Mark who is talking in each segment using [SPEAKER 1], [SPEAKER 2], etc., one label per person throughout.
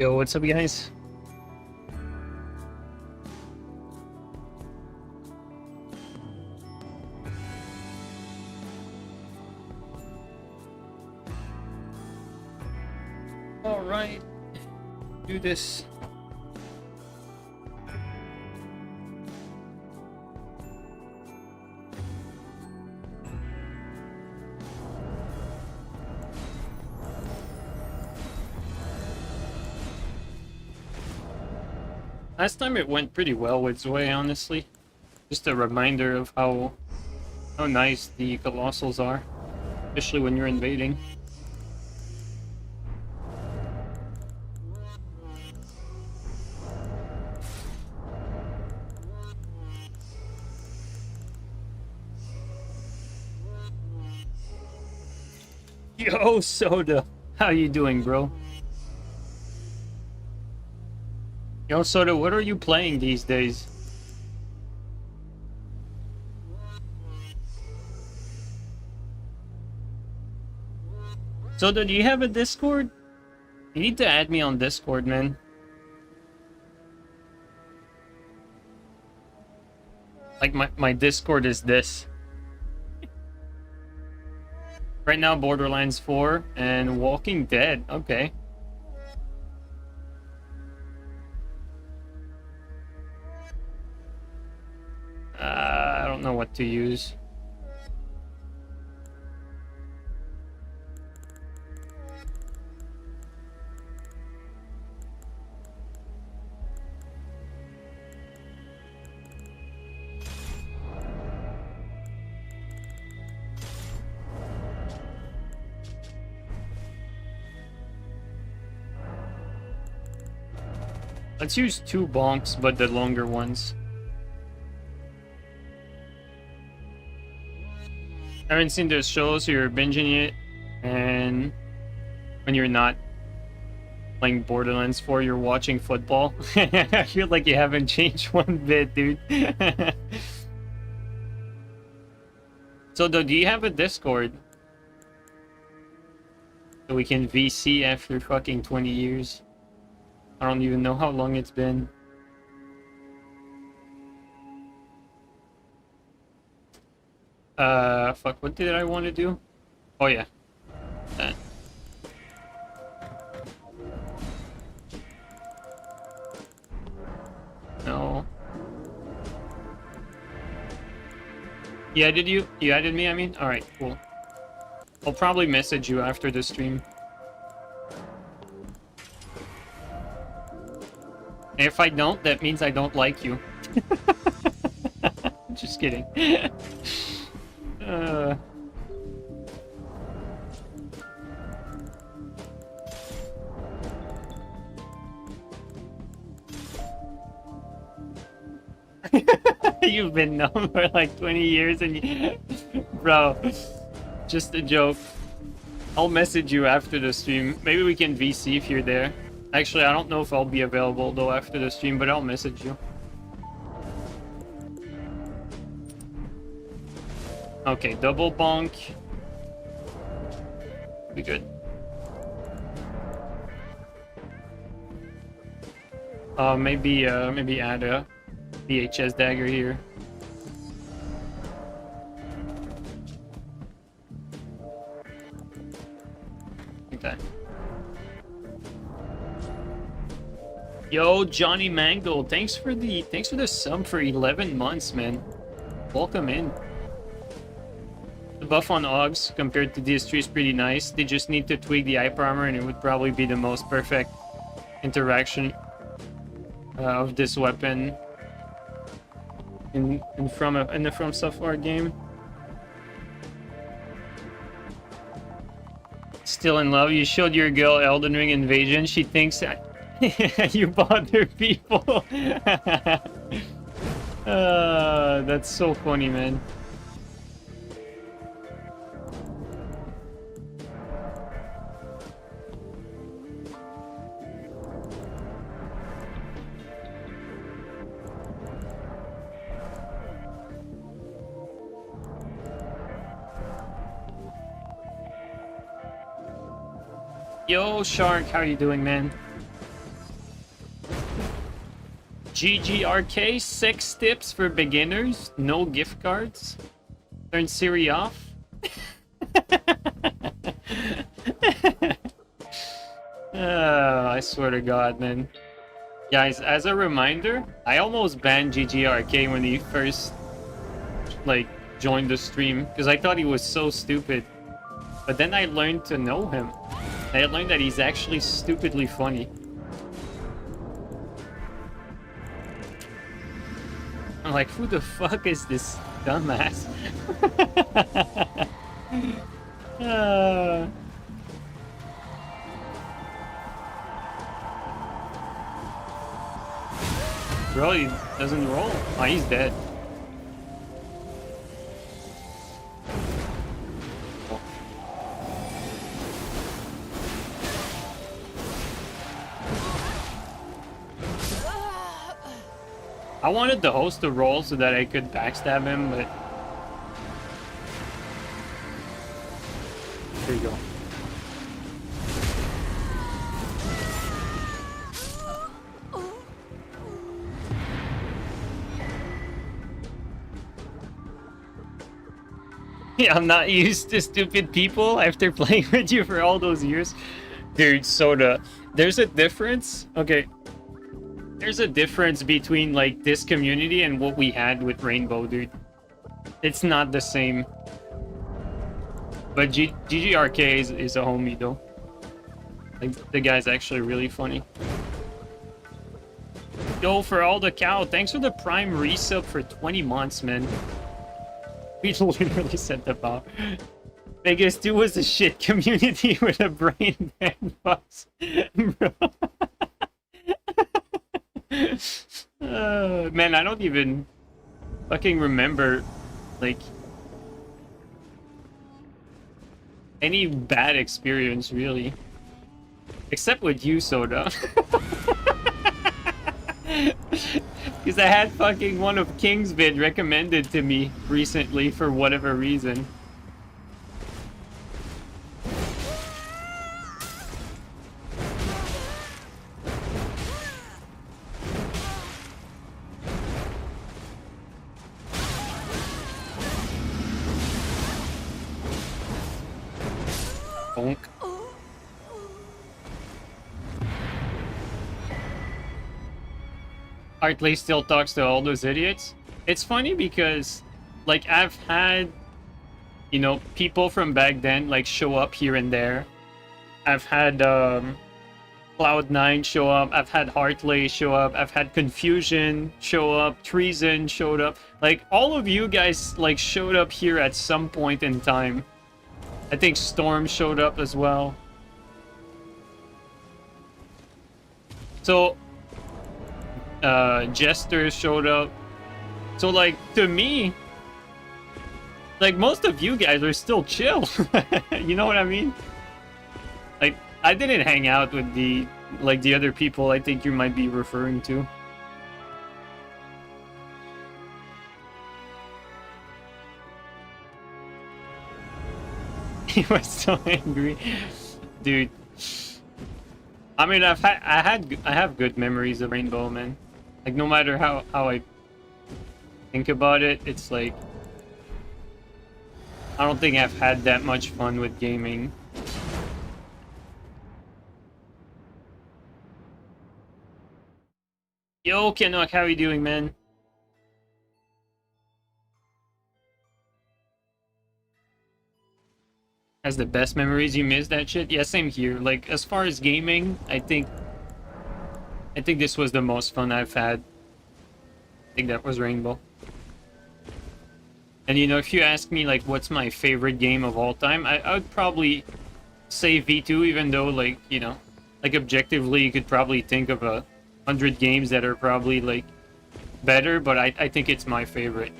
[SPEAKER 1] Yo, what's up, guys? All right, do this. Last time it went pretty well with Zoe, honestly. Just a reminder of how nice the Colossals are, especially when you're invading. Yo, Soda, how you doing, bro? Yo, Soda, what are you playing these days? Soda, do you have a Discord? You need to add me on Discord, man. Like, my Discord is this. Right now, Borderlands 4 and Walking Dead. Okay. I don't know what to use. Let's use 2 bonks, but the longer ones. I haven't seen the show, so you're binging it, and when you're not playing Borderlands 4, you're watching football. I feel like you haven't changed one bit, dude. So, do you have a Discord? So we can VC after fucking 20 years. I don't even know how long it's been. Fuck, what did I want to do? Oh, yeah. That. No. You added you? You added me, I mean? Alright, cool. I'll probably message you after the stream. If I don't, that means I don't like you. Just kidding. You've been known for like 20 years and you... Bro, just a joke. I'll message you after the stream. Maybe we can VC if you're there. Actually, I don't know if I'll be available though after the stream, but I'll message you. Okay, double bonk. Be good. Maybe add a VHS dagger here. Like that. Yo, Johnny Mango, thanks for the sub for 11 months, man. Welcome in. The buff on Augs compared to DS3 is pretty nice. They just need to tweak the hyper armor and it would probably be the most perfect interaction of this weapon in the From Software game. Still in love? You showed your girl Elden Ring Invasion. She thinks you bother people. That's so funny, man. Yo, Shark, how you doing, man? GGRK, 6 tips for beginners, no gift cards. Turn Siri off. I swear to God, man. Guys, as a reminder, I almost banned GGRK when he first, like, joined the stream, because I thought he was so stupid. But then I learned to know him. I learned that he's actually stupidly funny. I'm like, who the fuck is this dumbass? Bro, he doesn't roll. Oh, he's dead. I wanted the host to roll so that I could backstab him, but... There you go. Yeah, I'm not used to stupid people after playing with you for all those years. Dude, Soda, there's a difference. Okay. There's a difference between, like, this community and what we had with Rainbow, dude. It's not the same. But GGRK is a homie, though. Like, the guy's actually really funny. Yo, for all the cow, thanks for the Prime resub for 20 months, man. We literally said the bar. Vegas 2 was a shit community with a brain dead boss. Bro. Man, I don't even fucking remember, like, any bad experience, really. Except with you, Soda. Because I had fucking one of King's vid recommended to me recently for whatever reason. Bonk. Hartley still talks to all those idiots. It's funny because, like, I've had, you know, people from back then, like, show up here and there. I've had Cloud9 show up. I've had Hartley show up. I've had Confusion show up. Treason showed up. Like, all of you guys, like, showed up here at some point in time. I think Storm showed up as well. So, Jester showed up. So, like, to me, like, most of you guys are still chill. You know what I mean? Like, I didn't hang out with the, like, the other people I think you might be referring to. He was so angry. Dude. I mean, I have good memories of Rainbow, man. Like, no matter how I think about it, it's like, I don't think I've had that much fun with gaming. Yo, Kenok, how are you doing, man? Has the best memories. You missed that shit? Yeah, same here. Like, as far as gaming, I think this was the most fun I've had. I think that was Rainbow. And, you know, if you ask me, like, what's my favorite game of all time, I would probably say V2, even though, like, you know, like, objectively, you could probably think of 100 games that are probably, like, better, but I think it's my favorite.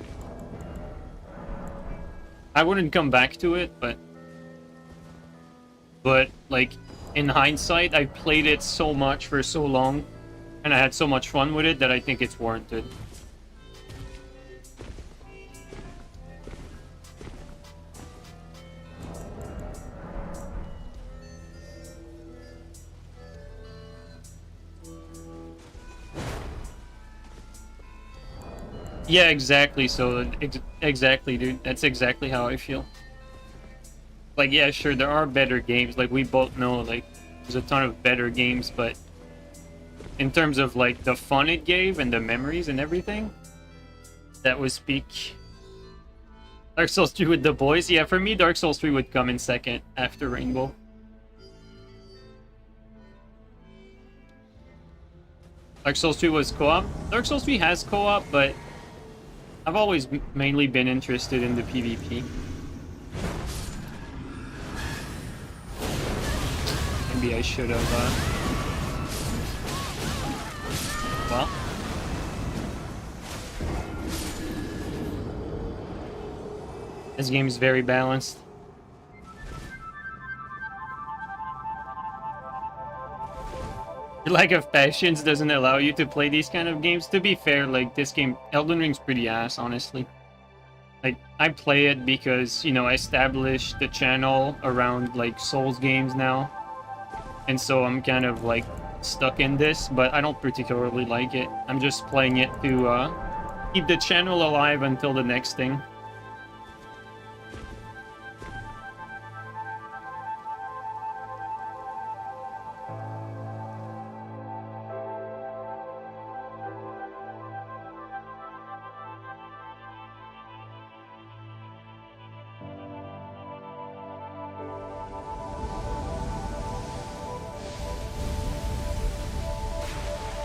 [SPEAKER 1] I wouldn't come back to it, but, like, in hindsight, I played it so much for so long, and I had so much fun with it that I think it's warranted. Yeah, exactly. So exactly, dude. That's exactly how I feel. Like, yeah, sure, there are better games. Like, we both know, like, there's a ton of better games, but in terms of, like, the fun it gave and the memories and everything, that was peak. Dark Souls 3 with the boys? Yeah, for me, Dark Souls 3 would come in second after Rainbow. Dark Souls 3 was co-op. Dark Souls 3 has co-op, but I've always mainly been interested in the PvP. Maybe I should have, well. This game is very balanced. Your lack of passions doesn't allow you to play these kind of games. To be fair, like, this game, Elden Ring's pretty ass, honestly. Like, I play it because, you know, I established the channel around, like, Souls games now. And so I'm kind of, like, stuck in this, but I don't particularly like it. I'm just playing it to, keep the channel alive until the next thing.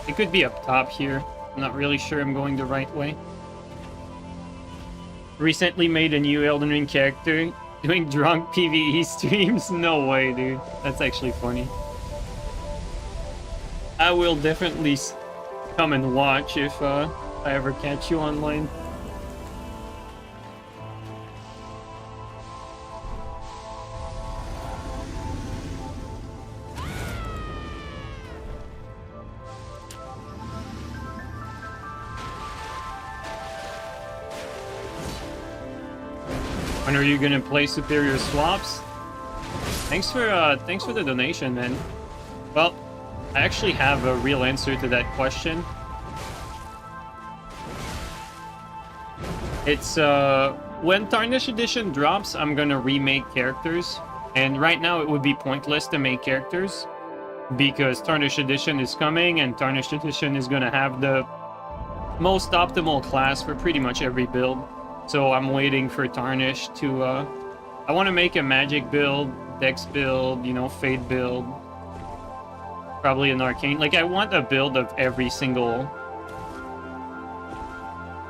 [SPEAKER 1] It could be up top here. I'm not really sure I'm going the right way. Recently made a new Elden Ring character doing drunk PvE streams. No way, dude. That's actually funny. I will definitely come and watch if I ever catch you online. When are you gonna play superior swaps? Thanks for the donation, man. Well, I actually have a real answer to that question. It's when Tarnished Edition drops, I'm gonna remake characters. And right now it would be pointless to make characters because Tarnished Edition is coming and Tarnished Edition is gonna have the most optimal class for pretty much every build. So I'm waiting for Tarnished to I want to make a magic build, dex build, you know, fade build, probably an arcane. Like, I want a build of every single,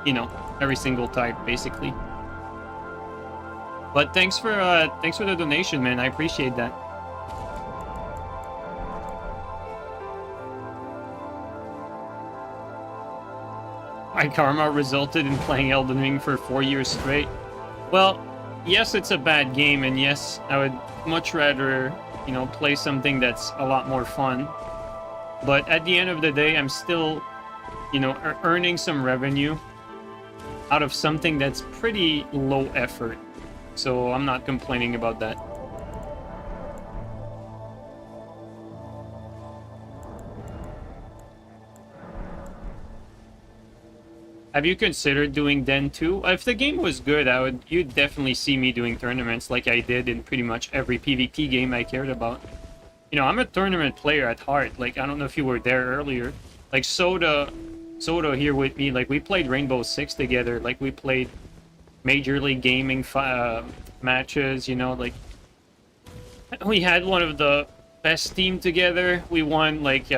[SPEAKER 1] you know, every single type basically. But thanks for the donation, man. I appreciate that. My karma resulted in playing Elden Ring for 4 years straight. Well, yes, it's a bad game, and yes, I would much rather, you know, play something that's a lot more fun. But at the end of the day, I'm still, you know, earning some revenue out of something that's pretty low effort. So I'm not complaining about that. Have you considered doing Den 2? If the game was good, you'd definitely see me doing tournaments like I did in pretty much every PvP game I cared about. You know, I'm a tournament player at heart. Like, I don't know if you were there earlier. Like, Soda here with me, like, we played Rainbow Six together. Like, we played Major League Gaming matches, you know, like, we had one of the best team together. We won, like,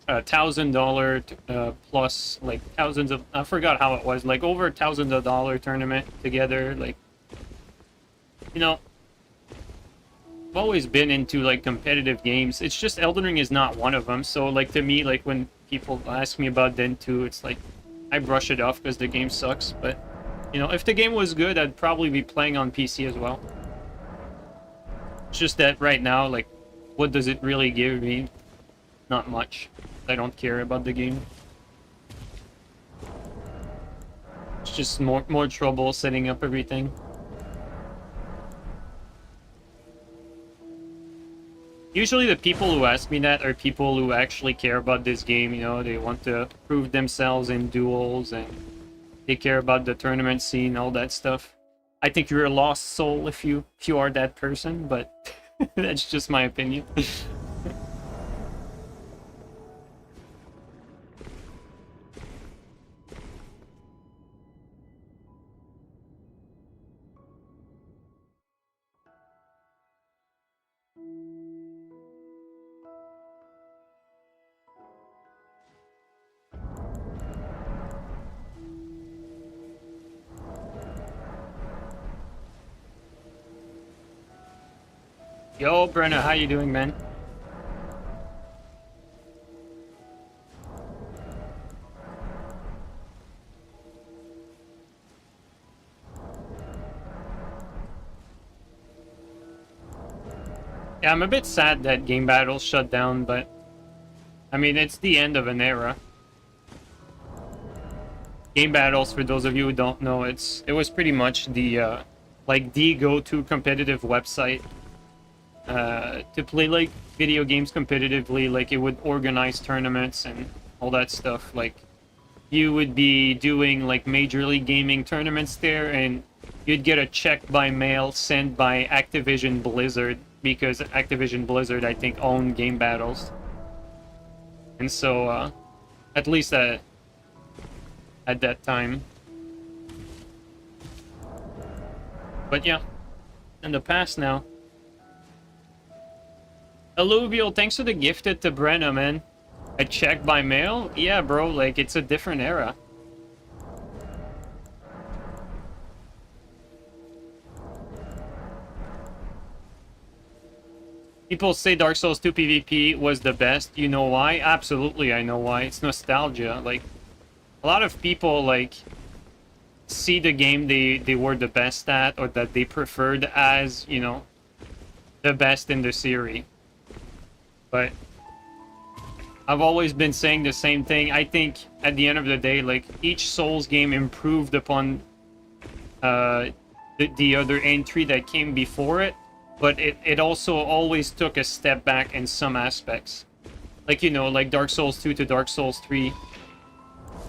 [SPEAKER 1] $1,000 plus, like, thousands of, I forgot how it was, like over $1,000 tournament together. Like, you know, I've always been into like competitive games. It's just Elden Ring is not one of them. So like, to me, like, when people ask me about Den 2, it's like I brush it off because the game sucks. But you know, if the game was good, I'd probably be playing on PC as well. It's just that right now, like, what does it really give me? Not much. I don't care about the game. It's just more trouble setting up everything. Usually the people who ask me that are people who actually care about this game, you know, they want to prove themselves in duels and they care about the tournament scene, all that stuff. I think you're a lost soul if you are that person, but that's just my opinion. Yo, Brenna, how you doing, man? Yeah, I'm a bit sad that Game Battles shut down, but I mean, it's the end of an era. Game Battles, for those of you who don't know, it was pretty much the like the go-to competitive website to play like video games competitively. Like it would organize tournaments and all that stuff. Like you would be doing like Major League Gaming tournaments there, and you'd get a check by mail sent by Activision Blizzard, because Activision Blizzard, I think, owned Game Battles. And so, at least at that time. But yeah, in the past now. Alluvial, thanks for the gifted to Brenna, man. A check by mail? Yeah, bro, like, it's a different era. People say Dark Souls 2 PvP was the best. You know why? Absolutely, I know why. It's nostalgia. Like, a lot of people, like, see the game they were the best at, or that they preferred as, you know, the best in the series. But I've always been saying the same thing. I think at the end of the day, like, each Souls game improved upon the other entry that came before it, but it also always took a step back in some aspects. Like, you know, like Dark Souls 2 to Dark Souls 3. You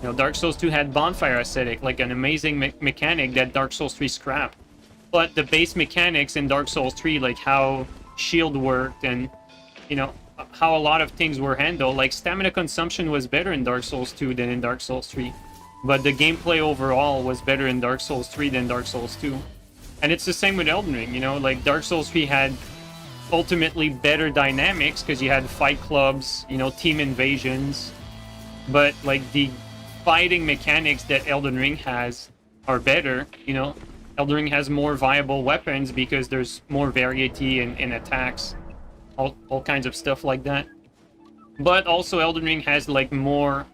[SPEAKER 1] know, Dark Souls 2 had Bonfire Aesthetic, like an amazing mechanic that Dark Souls 3 scrapped. But the base mechanics in Dark Souls 3, like how shield worked and, you know, how a lot of things were handled, like stamina consumption was better in Dark Souls 2 than in Dark Souls 3. But the gameplay overall was better in Dark Souls 3 than Dark Souls 2. And it's the same with Elden Ring, you know, like Dark Souls 3 had ultimately better dynamics because you had fight clubs, you know, team invasions. But like the fighting mechanics that Elden Ring has are better, you know. Elden Ring has more viable weapons because there's more variety in attacks. All kinds of stuff like that. But also Elden Ring has like more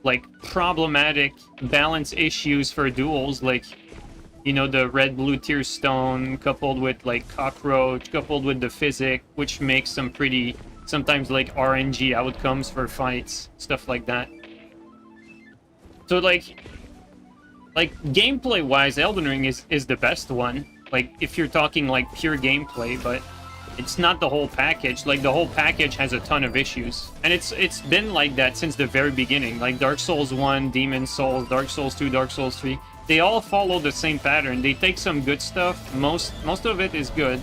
[SPEAKER 1] like problematic balance issues for duels, like, you know, the red blue tier stone coupled with like cockroach, coupled with the physic, which makes some pretty sometimes like RNG outcomes for fights, stuff like that. So like gameplay wise, Elden Ring is the best one, like if you're talking like pure gameplay, but it's not the whole package. Like the whole package has a ton of issues, and it's been like that since the very beginning. Like Dark Souls 1, Demon Souls, Dark Souls 2, Dark Souls 3, they all follow the same pattern. They take some good stuff, most of it is good,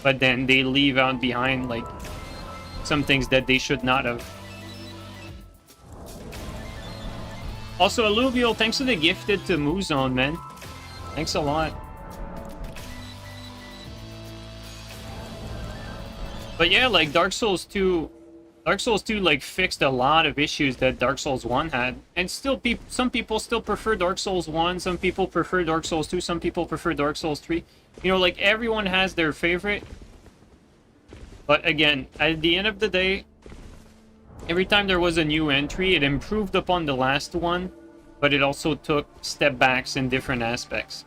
[SPEAKER 1] but then they leave out behind like some things that they should not have. Also, Alluvial, thanks for the gifted to Muzone, man. Thanks a lot. But yeah, like Dark Souls 2 like fixed a lot of issues that Dark Souls 1 had. And still some people still prefer Dark Souls 1, some people prefer Dark Souls 2, some people prefer Dark Souls 3. You know, like everyone has their favorite. But again, at the end of the day, every time there was a new entry, it improved upon the last one, but it also took step backs in different aspects.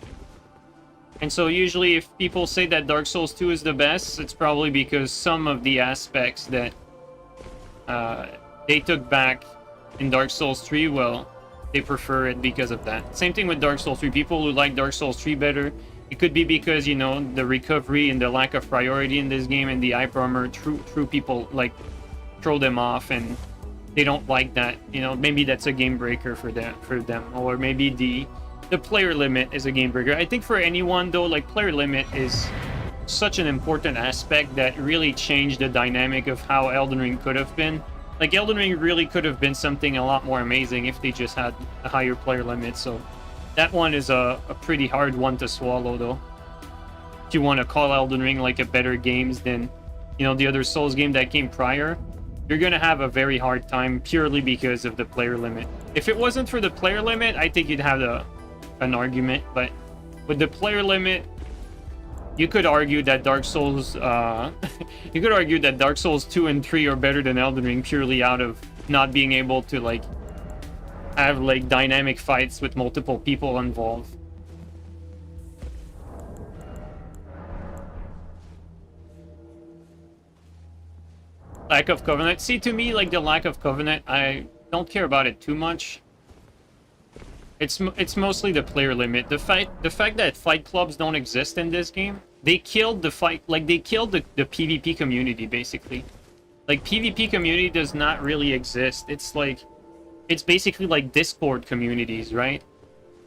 [SPEAKER 1] And so usually if people say that Dark Souls 2 is the best, it's probably because some of the aspects that they took back in Dark Souls 3, well, they prefer it because of that. Same thing with Dark Souls 3. People who like Dark Souls 3 better, It could be because, you know, the recovery and the lack of priority in this game and the hyper armor true people like throw them off and they don't like that. You know, maybe that's a game breaker for them. Or maybe the player limit is a game breaker. I think for anyone though, like player limit is such an important aspect that really changed the dynamic of how Elden Ring could have been. Like Elden Ring really could have been something a lot more amazing if they just had a higher player limit. So that one is a pretty hard one to swallow, though. If you want to call Elden Ring like a better games than, you know, the other Souls game that came prior, you're gonna have a very hard time purely because of the player limit. If it wasn't for the player limit, I think you'd have an argument. But with the player limit, you could argue that Dark Souls, you could argue that Dark Souls 2 and 3 are better than Elden Ring purely out of not being able to like have like dynamic fights with multiple people involved. Lack of Covenant. See, to me, like the lack of Covenant, I don't care about it too much. It's mostly the player limit. The fact that fight clubs don't exist in this game, they killed the fight, like they killed the PvP community basically. Like PvP community does not really exist. It's like, it's basically like Discord communities, right?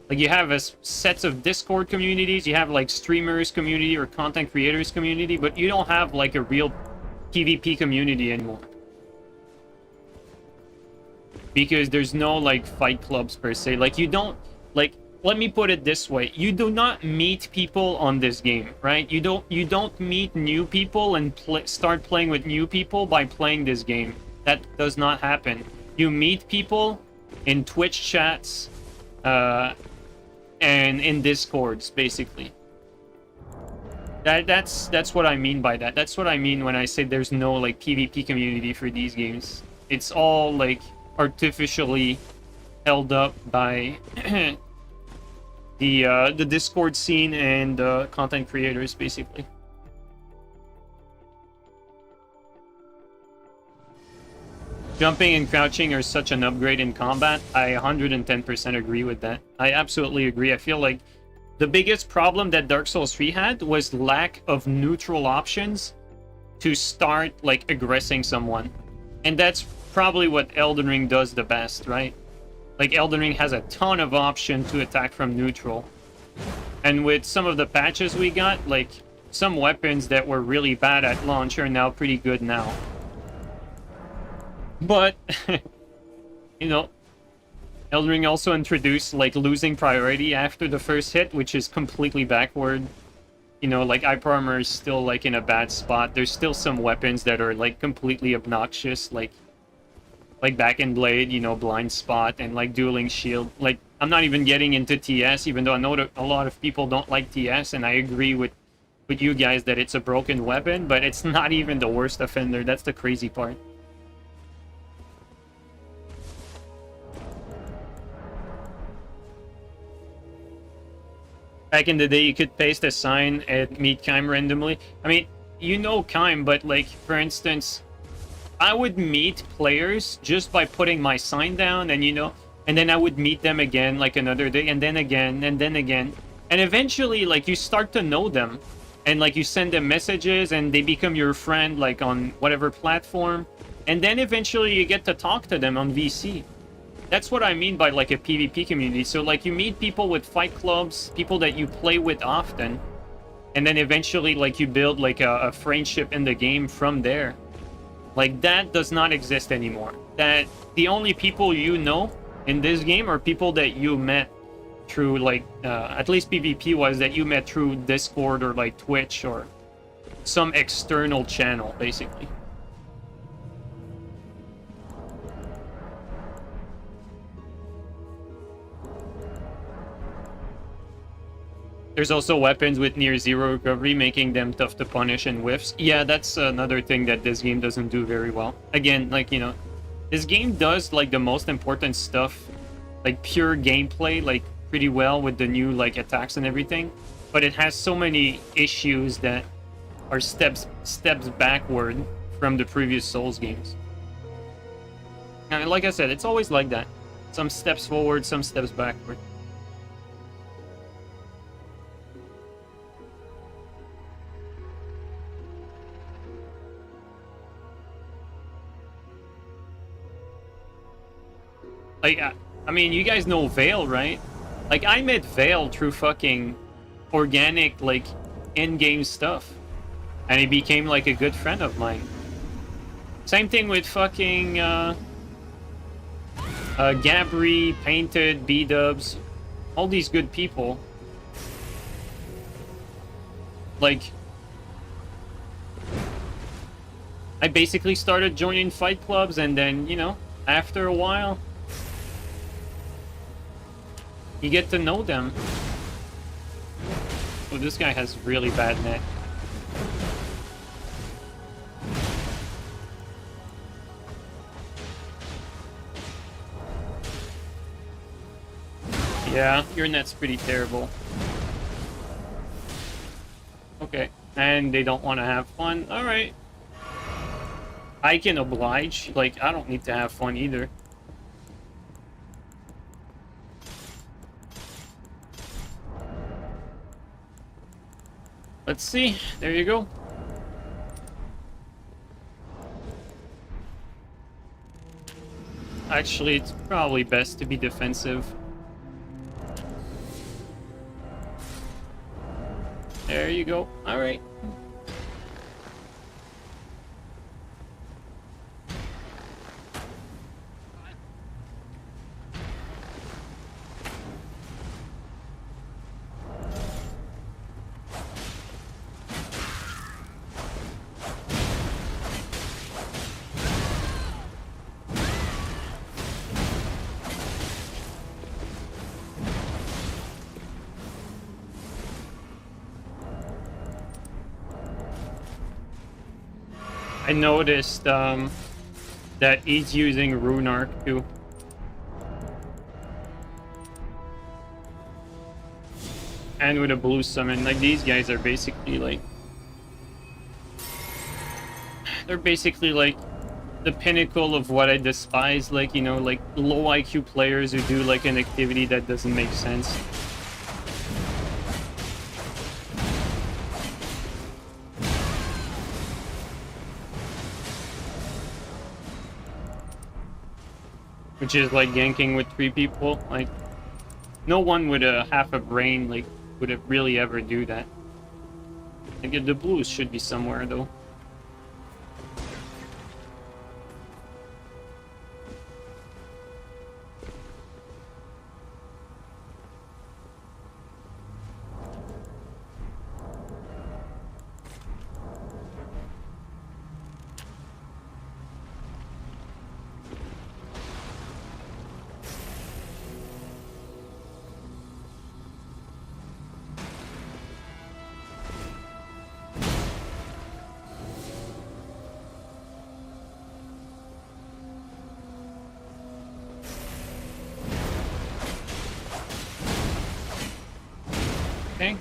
[SPEAKER 1] Like you have sets of Discord communities, you have like streamers community or content creators community, but you don't have like a real PvP community anymore. Because there's no like fight clubs per se. Like you don't, like, let me put it this way, you do not meet people on this game, right? You don't meet new people and start playing with new people by playing this game. That does not happen. You meet people in Twitch chats and in Discords basically. That's what I mean by that. That's what I mean when I say there's no like PvP community for these games. It's all like artificially held up by the Discord scene and content creators basically. Jumping and crouching are such an upgrade in combat. I 110% agree with that. I absolutely agree. I feel like the biggest problem that Dark Souls 3 had was lack of neutral options to start like aggressing someone. And that's probably what Elden Ring does the best, right? Like Elden Ring has a ton of option to attack from neutral. And with some of the patches we got, like some weapons that were really bad at launch are now pretty good now. But you know, Elden Ring also introduced like losing priority after the first hit, which is completely backward. You know, like hyper armor is still like in a bad spot. There's still some weapons that are like completely obnoxious, like back in blade, you know, blind spot and like dueling shield. Like I'm not even getting into TS, even though I know that a lot of people don't like TS, and I agree with you guys that it's a broken weapon, but it's not even the worst offender. That's the crazy part. Back in the day, you could paste a sign and meet Kime randomly. I mean, you know Kime, but like, for instance, I would meet players just by putting my sign down and, you know, and then I would meet them again like another day and then again and then again. And eventually, like, you start to know them and like you send them messages and they become your friend like on whatever platform. And then eventually you get to talk to them on VC. That's what I mean by like a PvP community. So like you meet people with fight clubs, people that you play with often, and then eventually like you build like a friendship in the game from there. Like that does not exist anymore. That the only people you know in this game are people that you met through like, at least PvP wise, that you met through Discord or like Twitch or some external channel basically. There's also weapons with near zero recovery, making them tough to punish and whiffs. Yeah, that's another thing that this game doesn't do very well. Again, like, you know, this game does like the most important stuff, like pure gameplay, like pretty well with the new like attacks and everything. But it has so many issues that are steps backward from the previous Souls games. And like I said, it's always like that. Some steps forward, some steps backward. Like, I mean, you guys know Vale, right? Like, I met Vale through fucking organic, like, in-game stuff. And he became, like, a good friend of mine. Same thing with fucking, Gabri, Painted, B-Dubs. All these good people. Like, I basically started joining fight clubs, and then, you know, after a while, you get to know them. Oh, this guy has really bad net. Yeah, your net's pretty terrible. Okay, and they don't want to have fun. Alright. I can oblige. Like, I don't need to have fun either. Let's see. There you go. Actually, it's probably best to be defensive. There you go. All right. I noticed that he's using Rune Arc too. And with a blue summon, like these guys are basically like... They're basically like the pinnacle of what I despise, like, you know, like low IQ players who do like an activity that doesn't make sense. Which is like ganking with 3 people. Like, no one with a half a brain like would have really ever do that. Like, the blues should be somewhere though. Okay.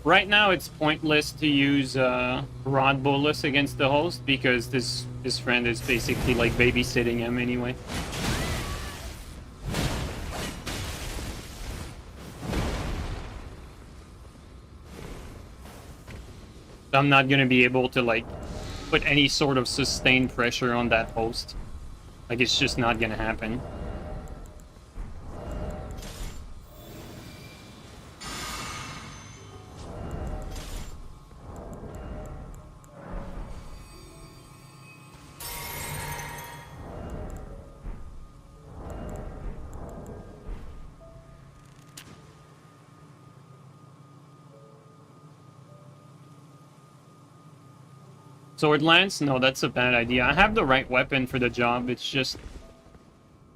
[SPEAKER 1] Right now, it's pointless to use Rod Bolus against the host because this friend is basically like babysitting him anyway. I'm not gonna be able to like put any sort of sustained pressure on that host. Like, it's just not gonna happen. Sword Lance? No, that's a bad idea. I have the right weapon for the job, it's just...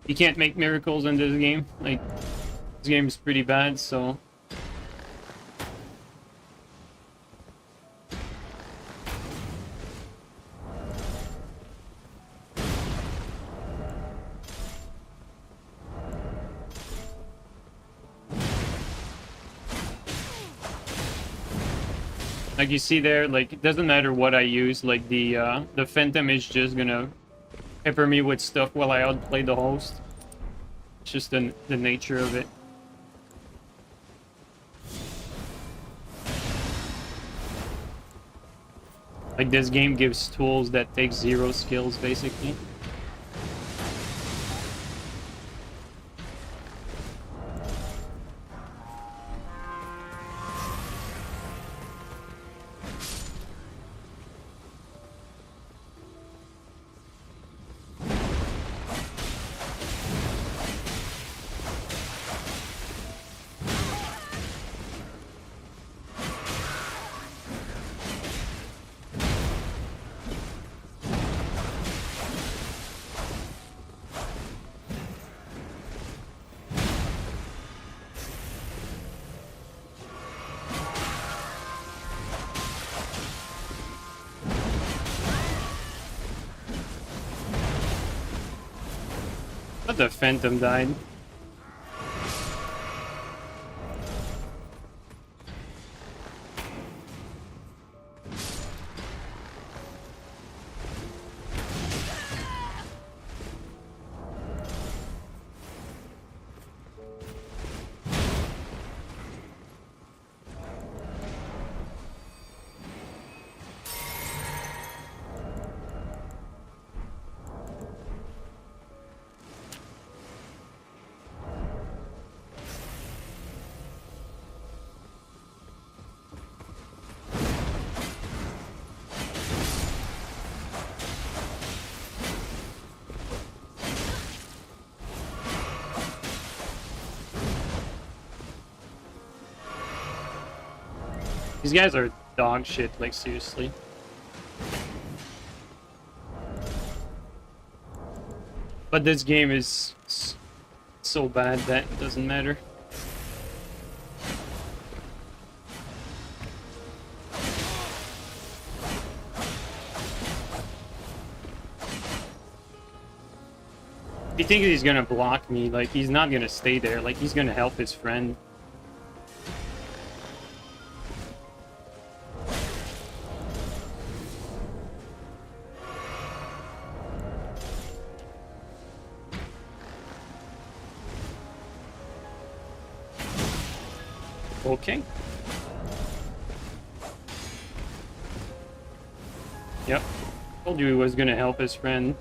[SPEAKER 1] You can't make miracles in this game. Like, this game is pretty bad, so... Like, you see there, like, it doesn't matter what I use, like, the Phantom is just gonna pepper me with stuff while I outplay the host. It's just the nature of it. Like, this game gives tools that take 0 skills, basically. But the Phantom died. These guys are dog shit, like, seriously. But this game is so bad that it doesn't matter. If you think he's gonna block me, like, he's not gonna stay there. Like, he's gonna help his friend. Okay. Yep. Told you he was gonna help his friend.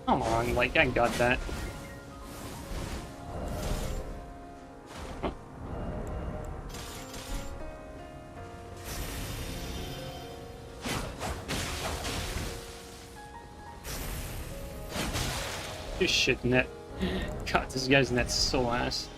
[SPEAKER 1] Come on, like, I got that. Huh. This shit net. God, this guy's net's so ass.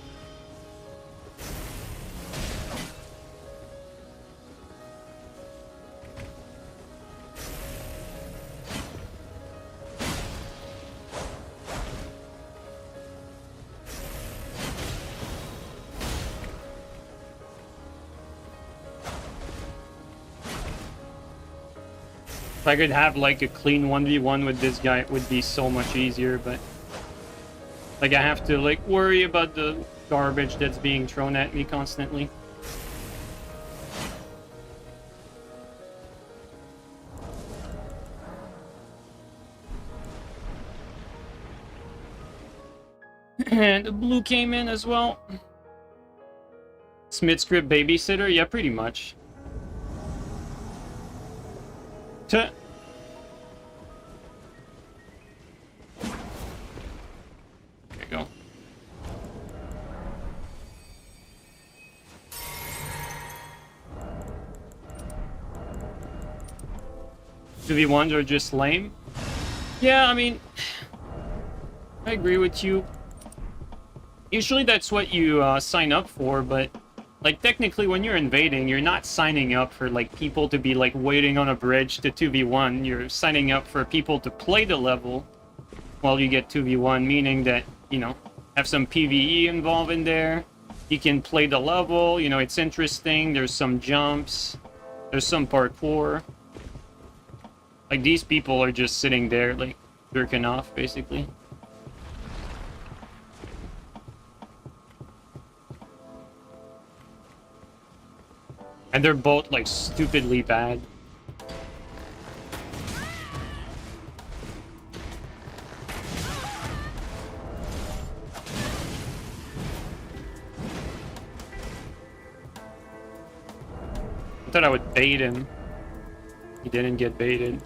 [SPEAKER 1] If I could have, like, a clean 1v1 with this guy, it would be so much easier, but... Like, I have to, like, worry about the garbage that's being thrown at me constantly. And the blue came in as well. Smith script babysitter? Yeah, pretty much. There you go. Do the ones are just lame? Yeah, I mean, I agree with you. Usually that's what you sign up for, but like technically when you're invading, you're not signing up for like people to be like waiting on a bridge to 2v1. You're signing up for people to play the level while you get 2v1, meaning that, you know, have some PvE involved in there. You can play the level, you know, it's interesting. There's some jumps, there's some parkour. Like, these people are just sitting there, like, jerking off, basically. And they're both, like, stupidly bad. I thought I would bait him. He didn't get baited.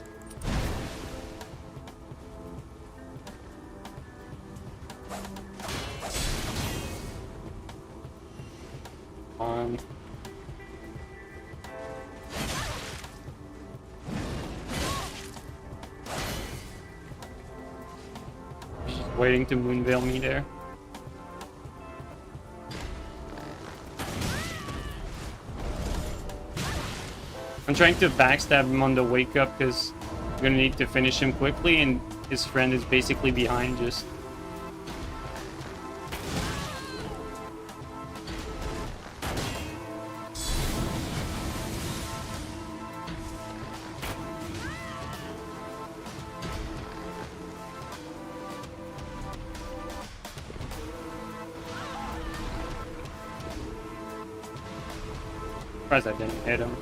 [SPEAKER 1] On. He's just waiting to moonveil me there. I'm trying to backstab him on the wake up because I'm gonna need to finish him quickly, and his friend is basically behind just. Surprised I didn't hit him.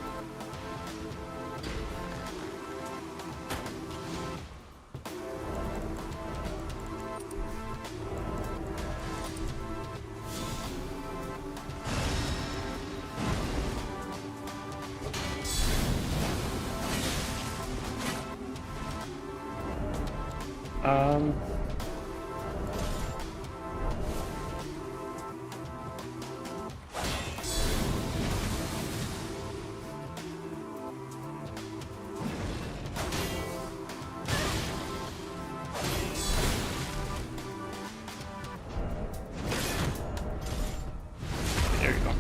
[SPEAKER 1] There you go.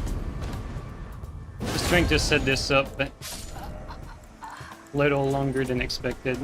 [SPEAKER 1] Just trying to set this up, but a little longer than expected.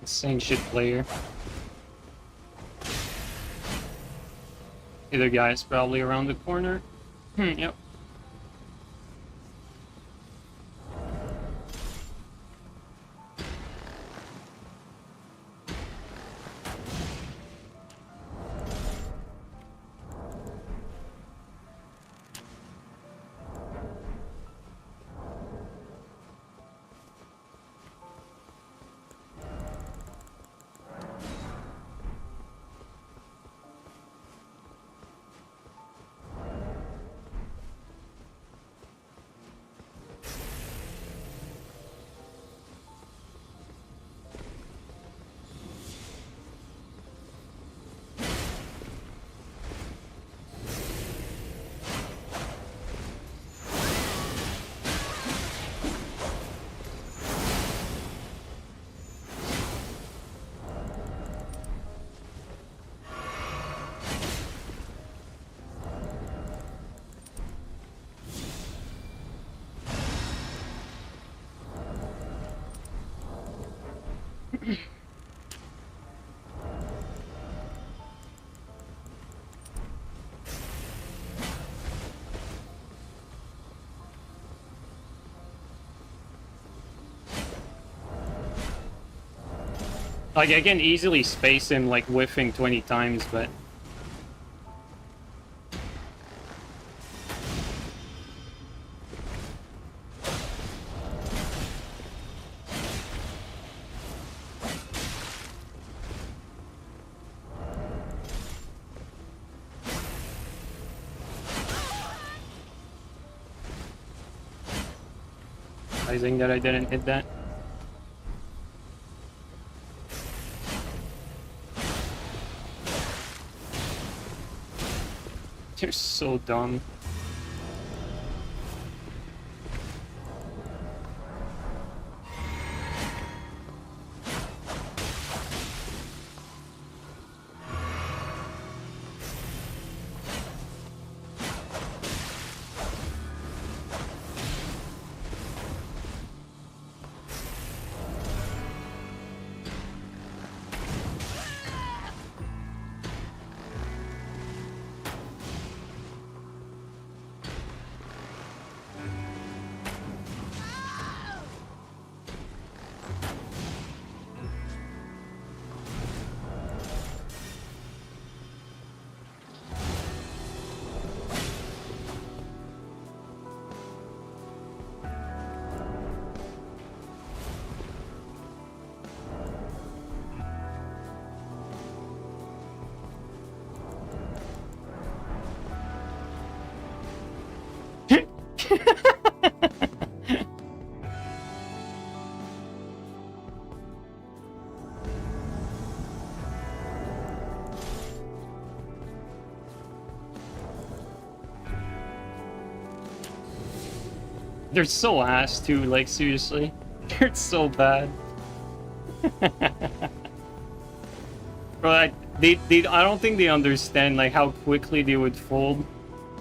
[SPEAKER 1] Insane shit player. Either guy is probably around the corner. Yep. Like, I can easily space him, like, whiffing 20 times, but... realizing that I didn't hit that. so dumb. They're so ass too, like seriously. They're so bad. Bro, I don't think they understand like how quickly they would fold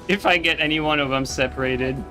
[SPEAKER 1] if I get any one of them separated.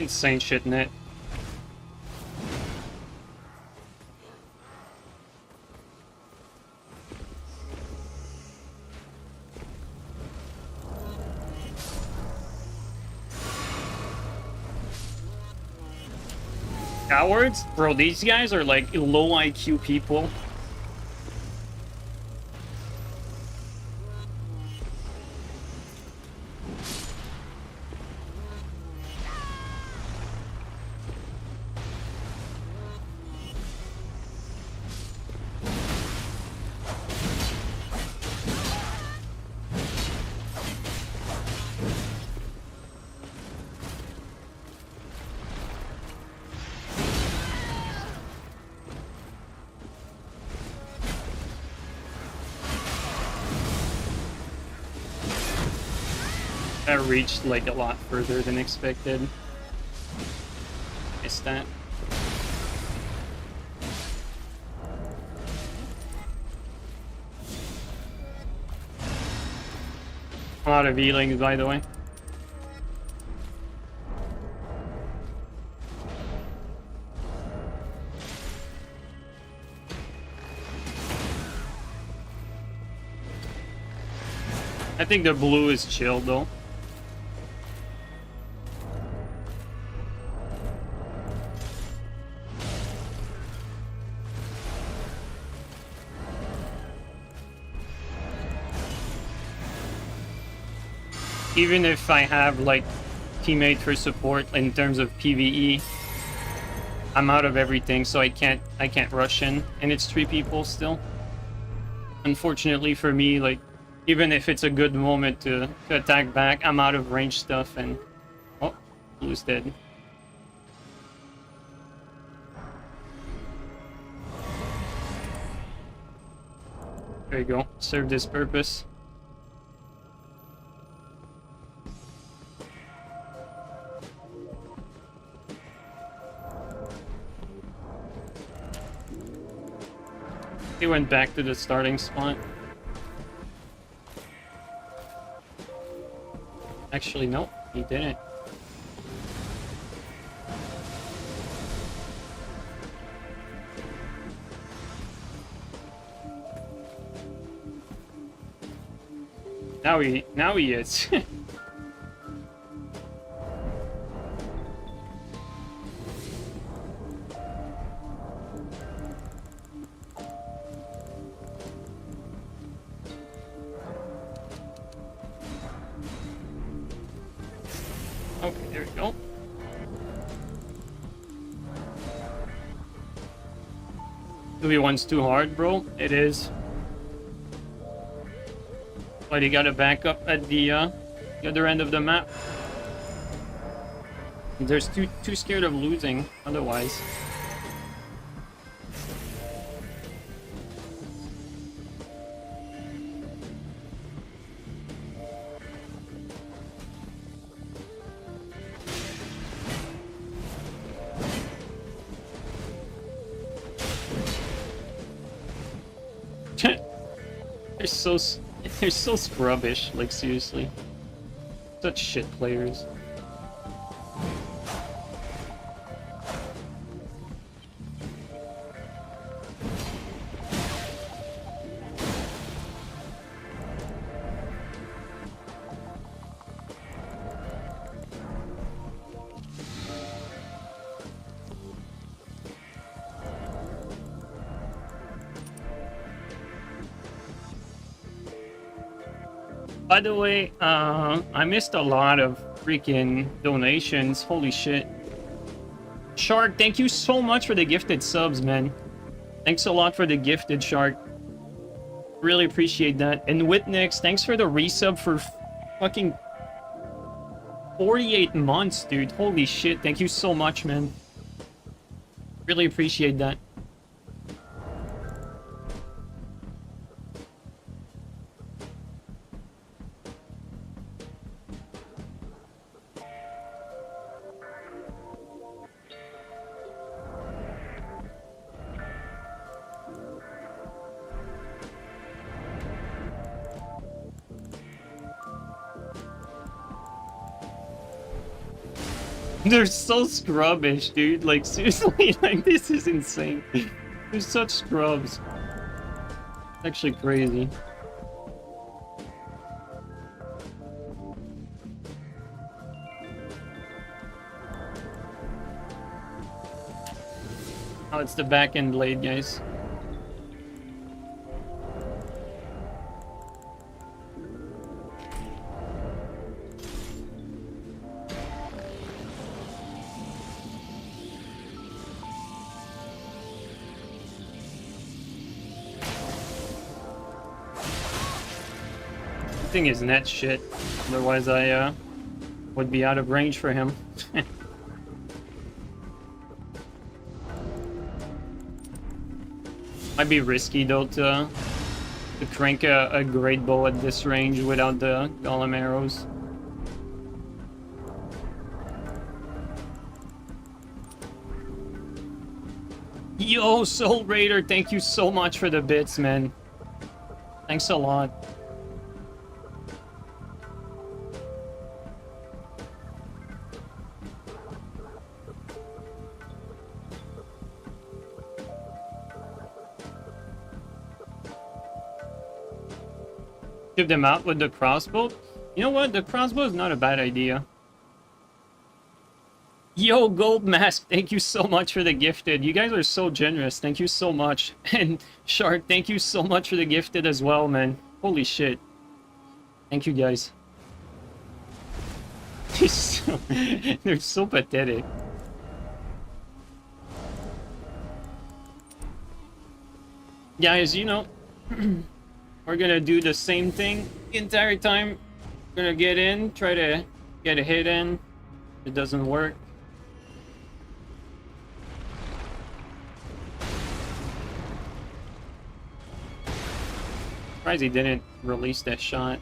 [SPEAKER 1] Insane shit in it. Cowards? Bro, these guys are like low IQ people. That reached like a lot further than expected. Missed that. A lot of healings, by the way. I think the blue is chill though. Even if I have like teammate for support in terms of PvE, I'm out of everything, so I can't rush in, and it's 3 people still. Unfortunately for me, like even if it's a good moment to attack back, I'm out of range stuff, and oh, blue's dead. There you go. Served this purpose. He went back to the starting spot. Actually, nope, he didn't. Now he is. Okay, there we go. One's too hard, bro. It is. But you gotta back up at the other end of the map. There's too scared of losing otherwise. They're so scrubbish, like seriously. Such shit players. By the way, I missed a lot of freaking donations. Holy shit. Shark, thank you so much for the gifted subs, man. Thanks a lot for the gifted, Shark. Really appreciate that. And Witnix, thanks for the resub for fucking 48 months, dude. Holy shit, thank you so much, man. Really appreciate that. They're so scrubbish, dude. Like, seriously, like, this is insane. They're such scrubs. It's actually crazy. Oh, it's the back end blade, guys. Thing is net shit. Otherwise, I would be out of range for him. Might be risky though to crank a great bow at this range without the golem arrows. Yo, Soul Raider, thank you so much for the bits, man. Thanks a lot. Give them out with the crossbow. You know what? The crossbow is not a bad idea. Yo, Gold Mask, thank you so much for the gifted. You guys are so generous. Thank you so much. And Shark, thank you so much for the gifted as well, man. Holy shit. Thank you, guys. They're so pathetic. Guys, you know... We're gonna do the same thing the entire time. We're gonna get in, try to get a hit in. If it doesn't work. surprised he didn't release that shot.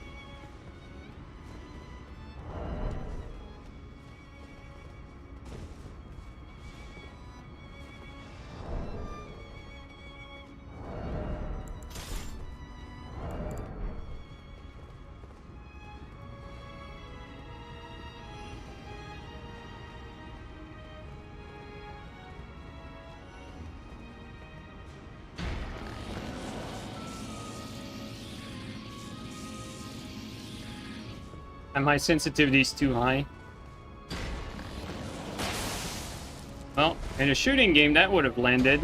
[SPEAKER 1] And my sensitivity is too high. Well, in a shooting game, that would have landed.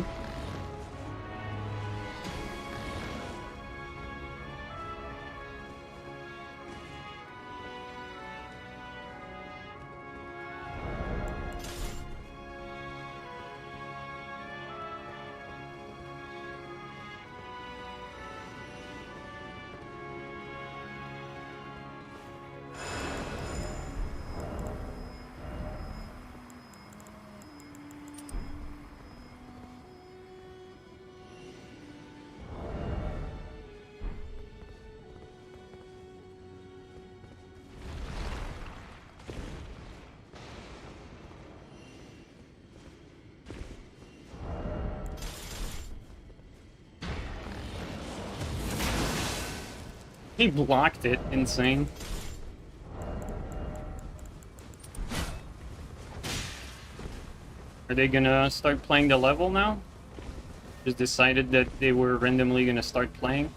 [SPEAKER 1] He blocked it. Insane. Are they gonna start playing the level now? Just decided that they were randomly gonna start playing?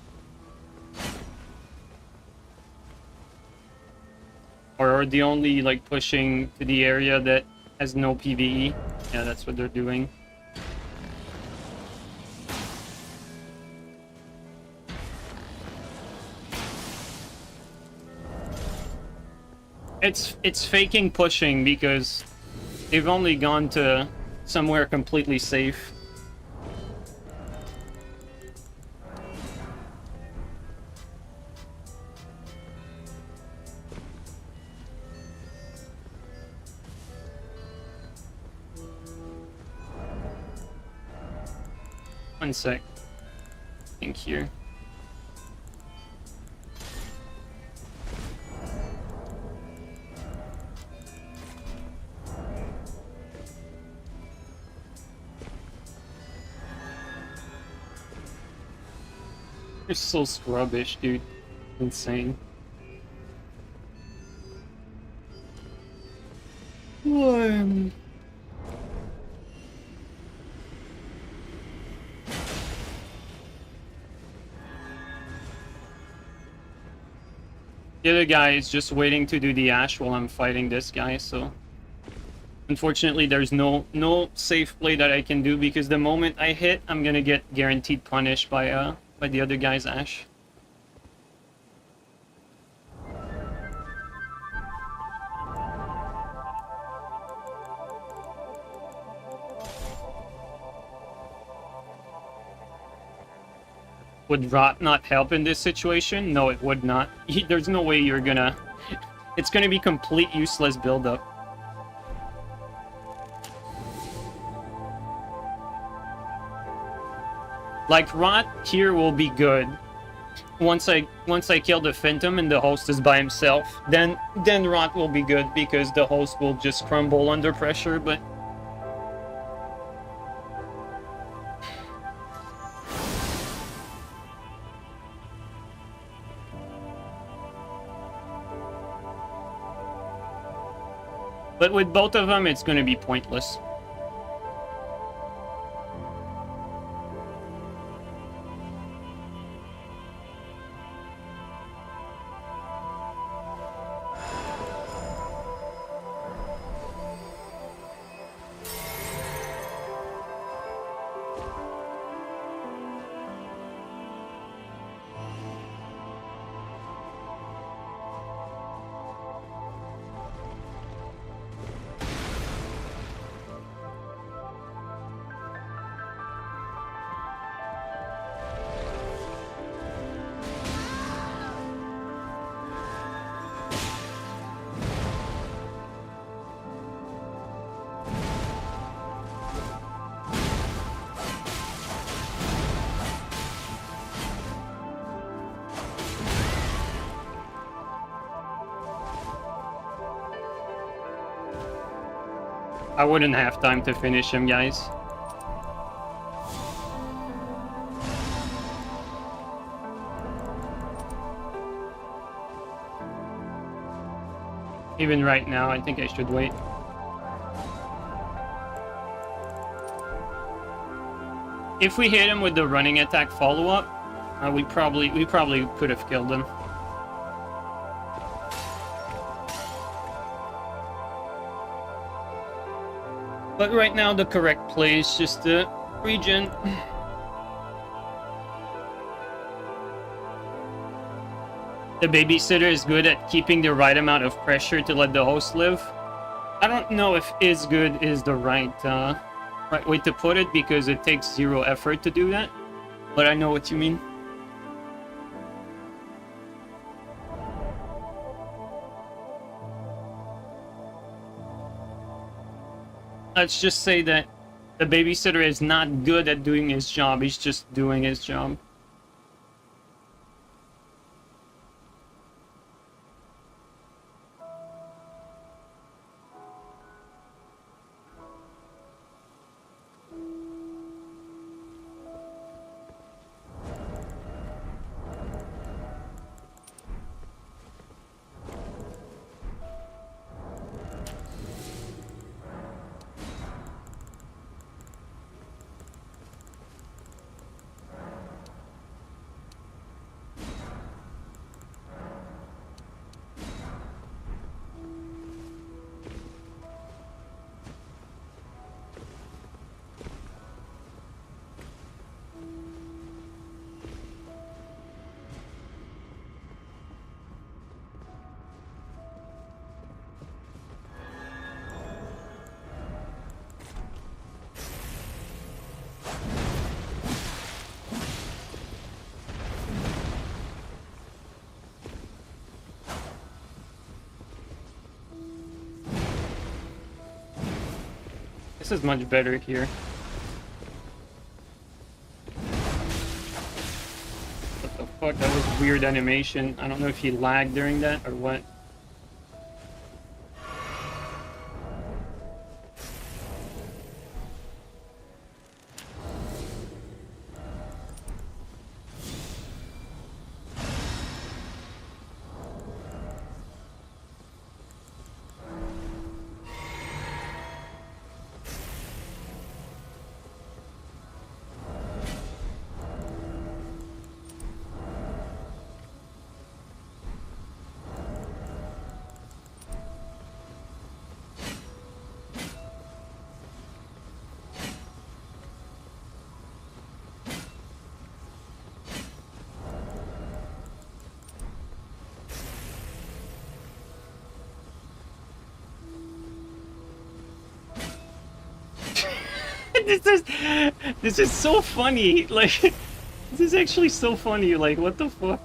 [SPEAKER 1] Or are they only like pushing to the area that has no PvE? Yeah, that's what they're doing. It's faking pushing because they've only gone to somewhere completely safe. One sec. Think here. You're so scrubbish, dude. Insane. One. The other guy is just waiting to do the Ash while I'm fighting this guy, so... Unfortunately, there's no safe play that I can do because the moment I hit, I'm gonna get guaranteed punished by the other guy's Ash. Would Rot not help in this situation? No, it would not. There's no way you're gonna... It's gonna be complete useless buildup. Like, Rot here will be good. Once I kill the Phantom and the host is by himself, then Rot will be good because the host will just crumble under pressure, but... But with both of them, it's gonna be pointless. I wouldn't have time to finish him, guys. Even right now, I think I should wait. If we hit him with the running attack follow-up, we probably could have killed him. But right now, the correct play is just to regen. The babysitter is good at keeping the right amount of pressure to let the host live. I don't know if "is good" is the right way to put it, because it takes 0 effort to do that. But I know what you mean. Let's just say that the babysitter is not good at doing his job, he's just doing his job. This is much better here. What the fuck? That was weird animation. I don't know if he lagged during that or what. This is so funny. Like, this is actually so funny. Like, what the fuck?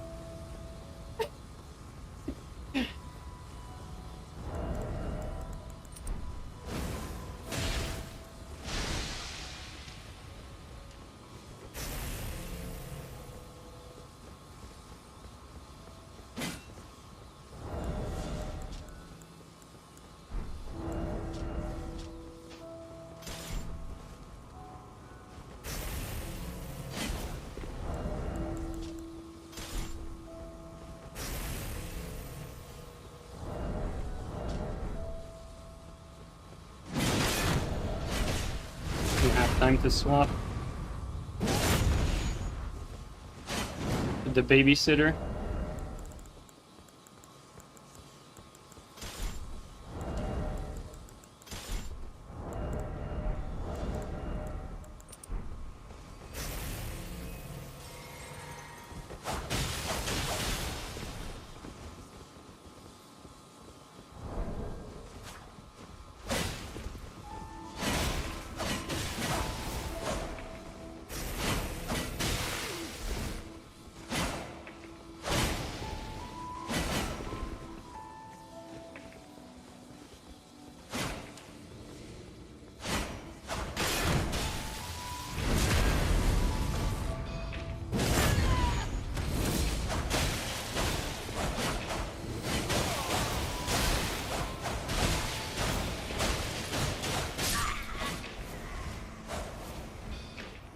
[SPEAKER 1] Time to swap with the babysitter.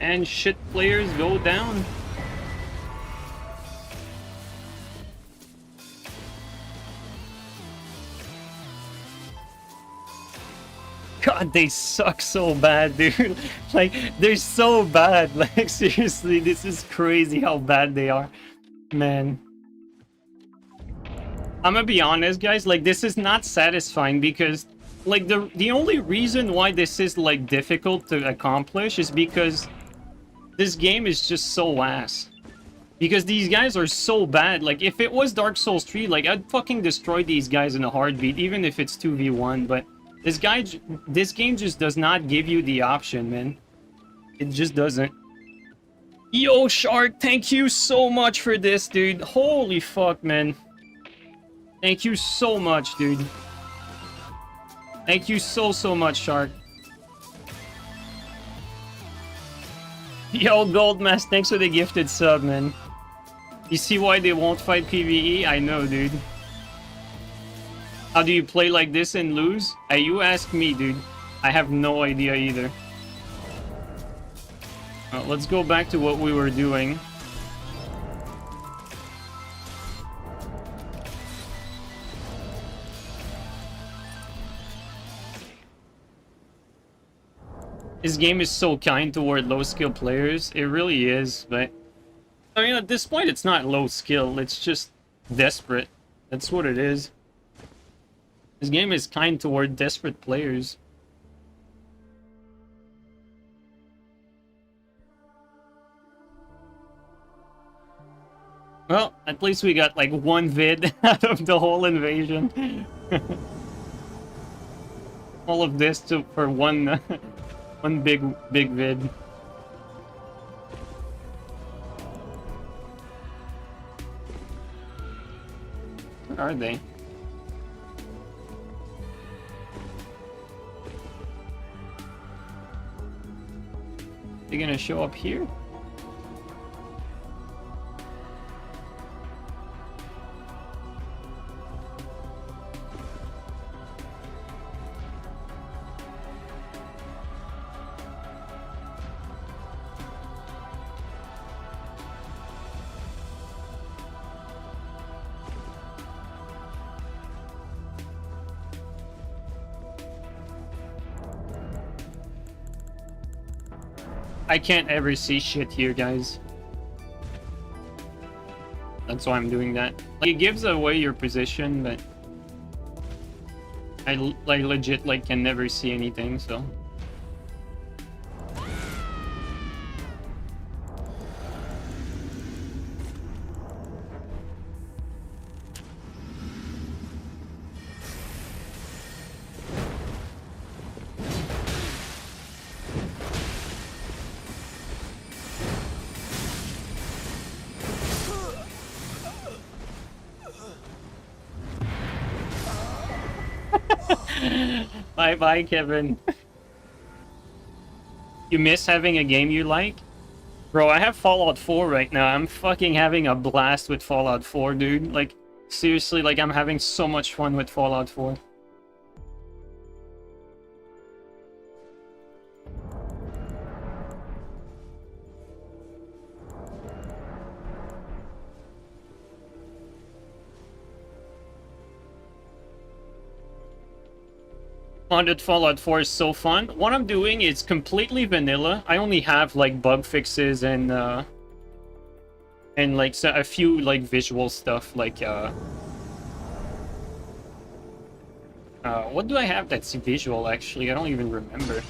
[SPEAKER 1] and shit players go down. God, they suck so bad, dude. Like, they're so bad. Like, seriously, this is crazy how bad they are. Man. I'm gonna be honest, guys, like, this is not satisfying because, like, the only reason why this is, like, difficult to accomplish is because this game is just so ass. Because these guys are so bad. Like, if it was Dark Souls 3, like, I'd fucking destroy these guys in a heartbeat, even if it's 2v1, but this game just does not give you the option, man. It just doesn't. Yo, Shark, thank you so much for this, dude. Holy fuck, man. Thank you so much, dude. Thank you so much, Shark. Yo, Goldmask, thanks for the gifted sub, man. You see why they won't fight PvE? I know, dude. How do you play like this and lose? You ask me, dude. I have no idea either. Let's go back to what we were doing. This game is so kind toward low-skill players. It really is, but... I mean, at this point, it's not low skill. It's just desperate. That's what it is. This game is kind toward desperate players. Well, at least we got like one vid out of the whole invasion. All of this for one one big vid. Where are they? They're gonna show up here? I can't ever see shit here, guys. That's why I'm doing that. Like, it gives away your position, but I like legit like can never see anything, so. Bye, Kevin. You miss having a game you like? Bro, I have Fallout 4 right now. I'm fucking having a blast with Fallout 4, dude. Like, seriously, like, I'm having so much fun with Fallout 4. Haunted Fallout 4 is so fun. What I'm doing is completely vanilla. I only have like bug fixes and like so a few like visual stuff like what do I have that's visual actually? I don't even remember.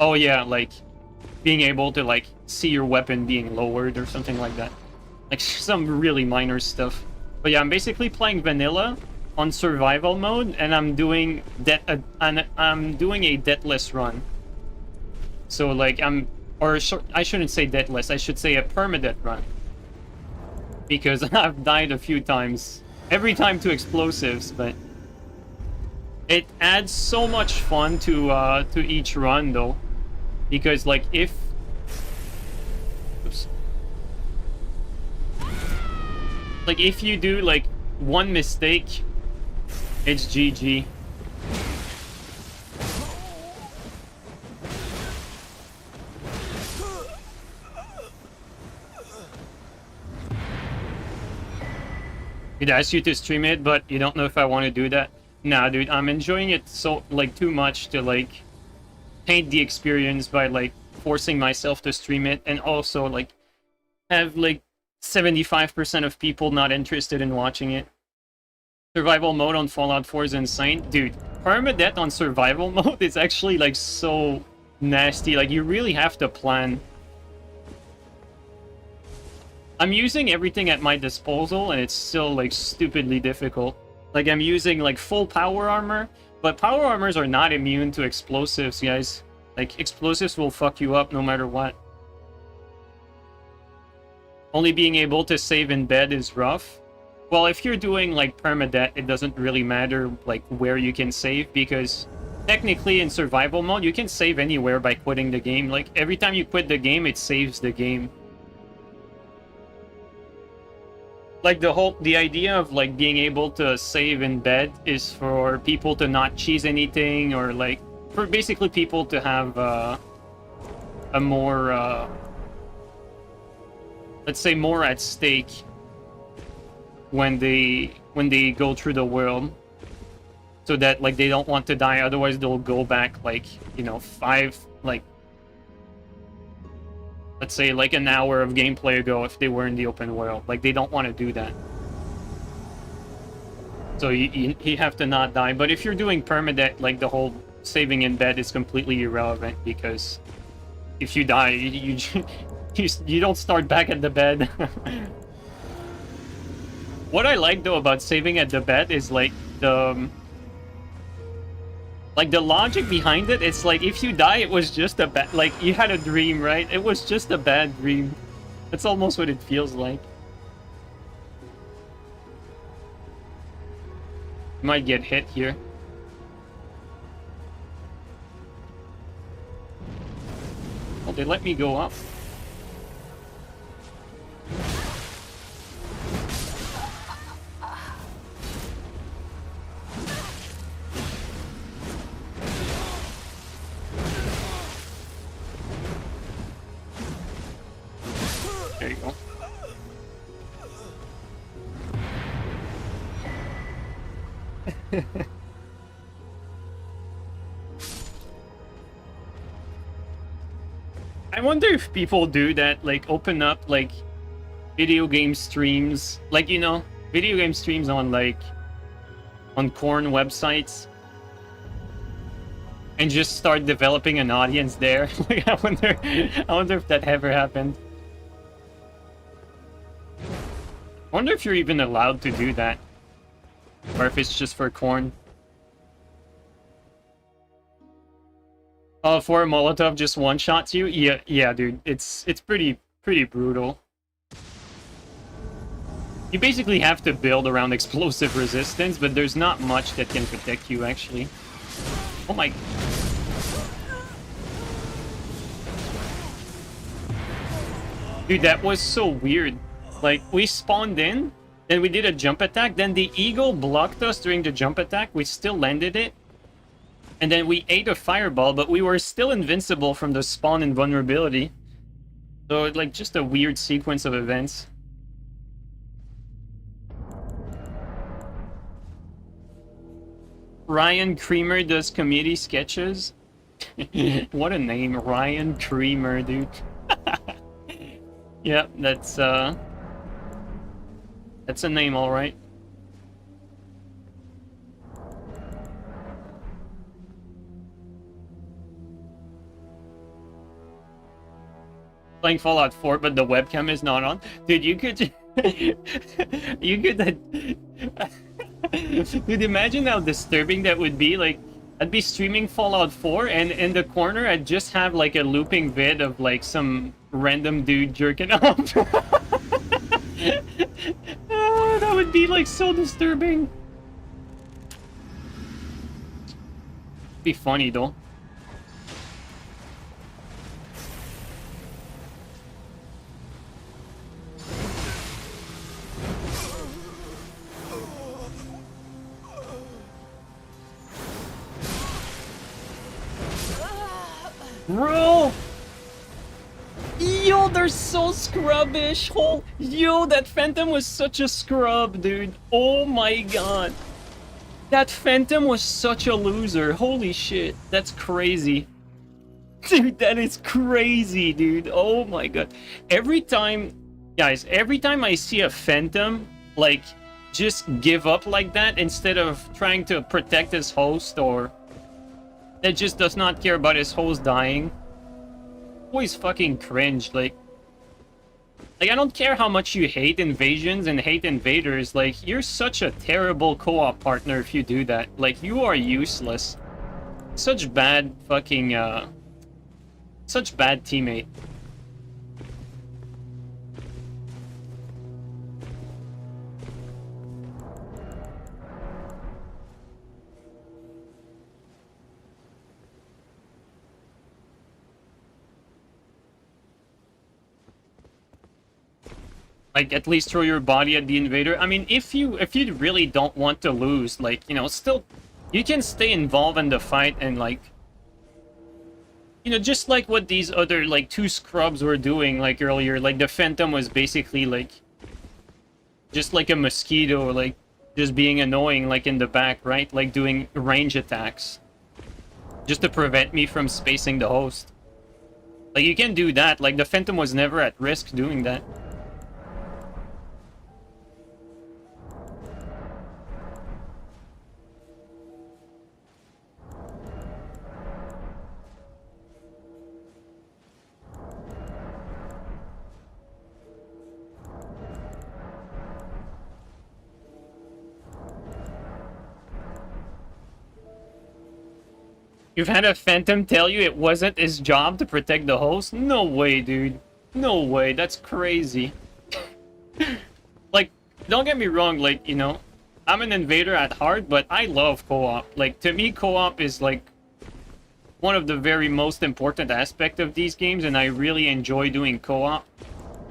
[SPEAKER 1] Oh yeah, like being able to like see your weapon being lowered or something like that. Like some really minor stuff. But yeah, I'm basically playing vanilla on survival mode, and I'm doing I'm doing a deathless run. So like I shouldn't say deathless. I should say a permadeath run, because I've died a few times. Every time to explosives, but it adds so much fun to each run though, because like if you do like one mistake, it's GG. It asks you to stream it, but you don't know if I want to do that. Nah, dude, I'm enjoying it so, like, too much to, like, taint the experience by, like, forcing myself to stream it, and also, like, have, like, 75% of people not interested in watching it. Survival mode on Fallout 4 is insane. Dude, permadeath on survival mode is actually, like, so nasty. Like, you really have to plan. I'm using everything at my disposal, and it's still, like, stupidly difficult. Like, I'm using, like, full power armor, but power armors are not immune to explosives, guys. Like, explosives will fuck you up no matter what. Only being able to save in bed is rough. Well, if you're doing, like, permadeath, it doesn't really matter, like, where you can save, because technically in survival mode, you can save anywhere by quitting the game. Like, every time you quit the game, it saves the game. Like, the idea of, like, being able to save in bed is for people to not cheese anything, or, like, for basically people to have a more, let's say, more at stake when they go through the world, so that, like, they don't want to die, otherwise they'll go back, like, you know, let's say, like, an hour of gameplay ago if they were in the open world. Like, they don't want to do that. So you have to not die. But if you're doing permadeath, like, the whole saving in bed is completely irrelevant, because if you die, you don't start back at the bed. What I like, though, about saving at the bed is, like, the logic behind it. It's like, if you die, it was just a bad, like, you had a dream, right? It was just a bad dream. That's almost what it feels like. You might get hit here. Oh, they let me go up. There you go. I wonder if people do that, like, open up, like, video game streams, like, you know, video game streams on, like, on corn websites, and just start developing an audience there. Like, I wonder if that ever happened. I wonder if you're even allowed to do that, or if it's just for corn. Oh, for a Molotov just one-shots you? Yeah, dude. It's pretty brutal. You basically have to build around explosive resistance, but there's not much that can protect you, actually. Oh my... Dude, that was so weird. Like, we spawned in, then we did a jump attack, then the eagle blocked us during the jump attack, we still landed it. And then we ate a fireball, but we were still invincible from the spawn invulnerability. So, like, just a weird sequence of events. Ryan Creamer does comedy sketches. What a name, Ryan Creamer, dude. Yeah, that's a name, all right. Playing Fallout 4, but the webcam is not on. Dude, you could... you could... Dude, imagine how disturbing that would be. Like, I'd be streaming Fallout 4, and in the corner, I'd just have, like, a looping vid of, like, some random dude jerking off. Oh, that would be, like, so disturbing. Be funny, though. Bro! Yo, they're so scrubbish. Yo, that Phantom was such a scrub, dude. Oh my god. That Phantom was such a loser. Holy shit. That's crazy. Dude, that is crazy, dude. Oh my god. Every time, guys, every time I see a Phantom, like, just give up like that instead of trying to protect his host, or that just does not care about his host dying, always fucking cringe. Like, I don't care how much you hate invasions and hate invaders, like, you're such a terrible co-op partner if you do that. Like, you are useless. Such bad fucking, such bad teammate. Like, at least throw your body at the invader. I mean, if you really don't want to lose, like, you know, still, you can stay involved in the fight and, like, you know, just like what these other, like, two scrubs were doing, like, earlier. Like, the Phantom was basically, like, just like a mosquito, like, just being annoying, like, in the back, right? Like, doing range attacks. Just to prevent me from spacing the host. Like, you can do that. Like, the Phantom was never at risk doing that. You've had a Phantom tell you it wasn't his job to protect the host? No way, dude. No way. That's crazy. Like, don't get me wrong, like, you know, I'm an invader at heart, but I love co-op. Like, to me, co-op is, like, one of the very most important aspects of these games, and I really enjoy doing co-op.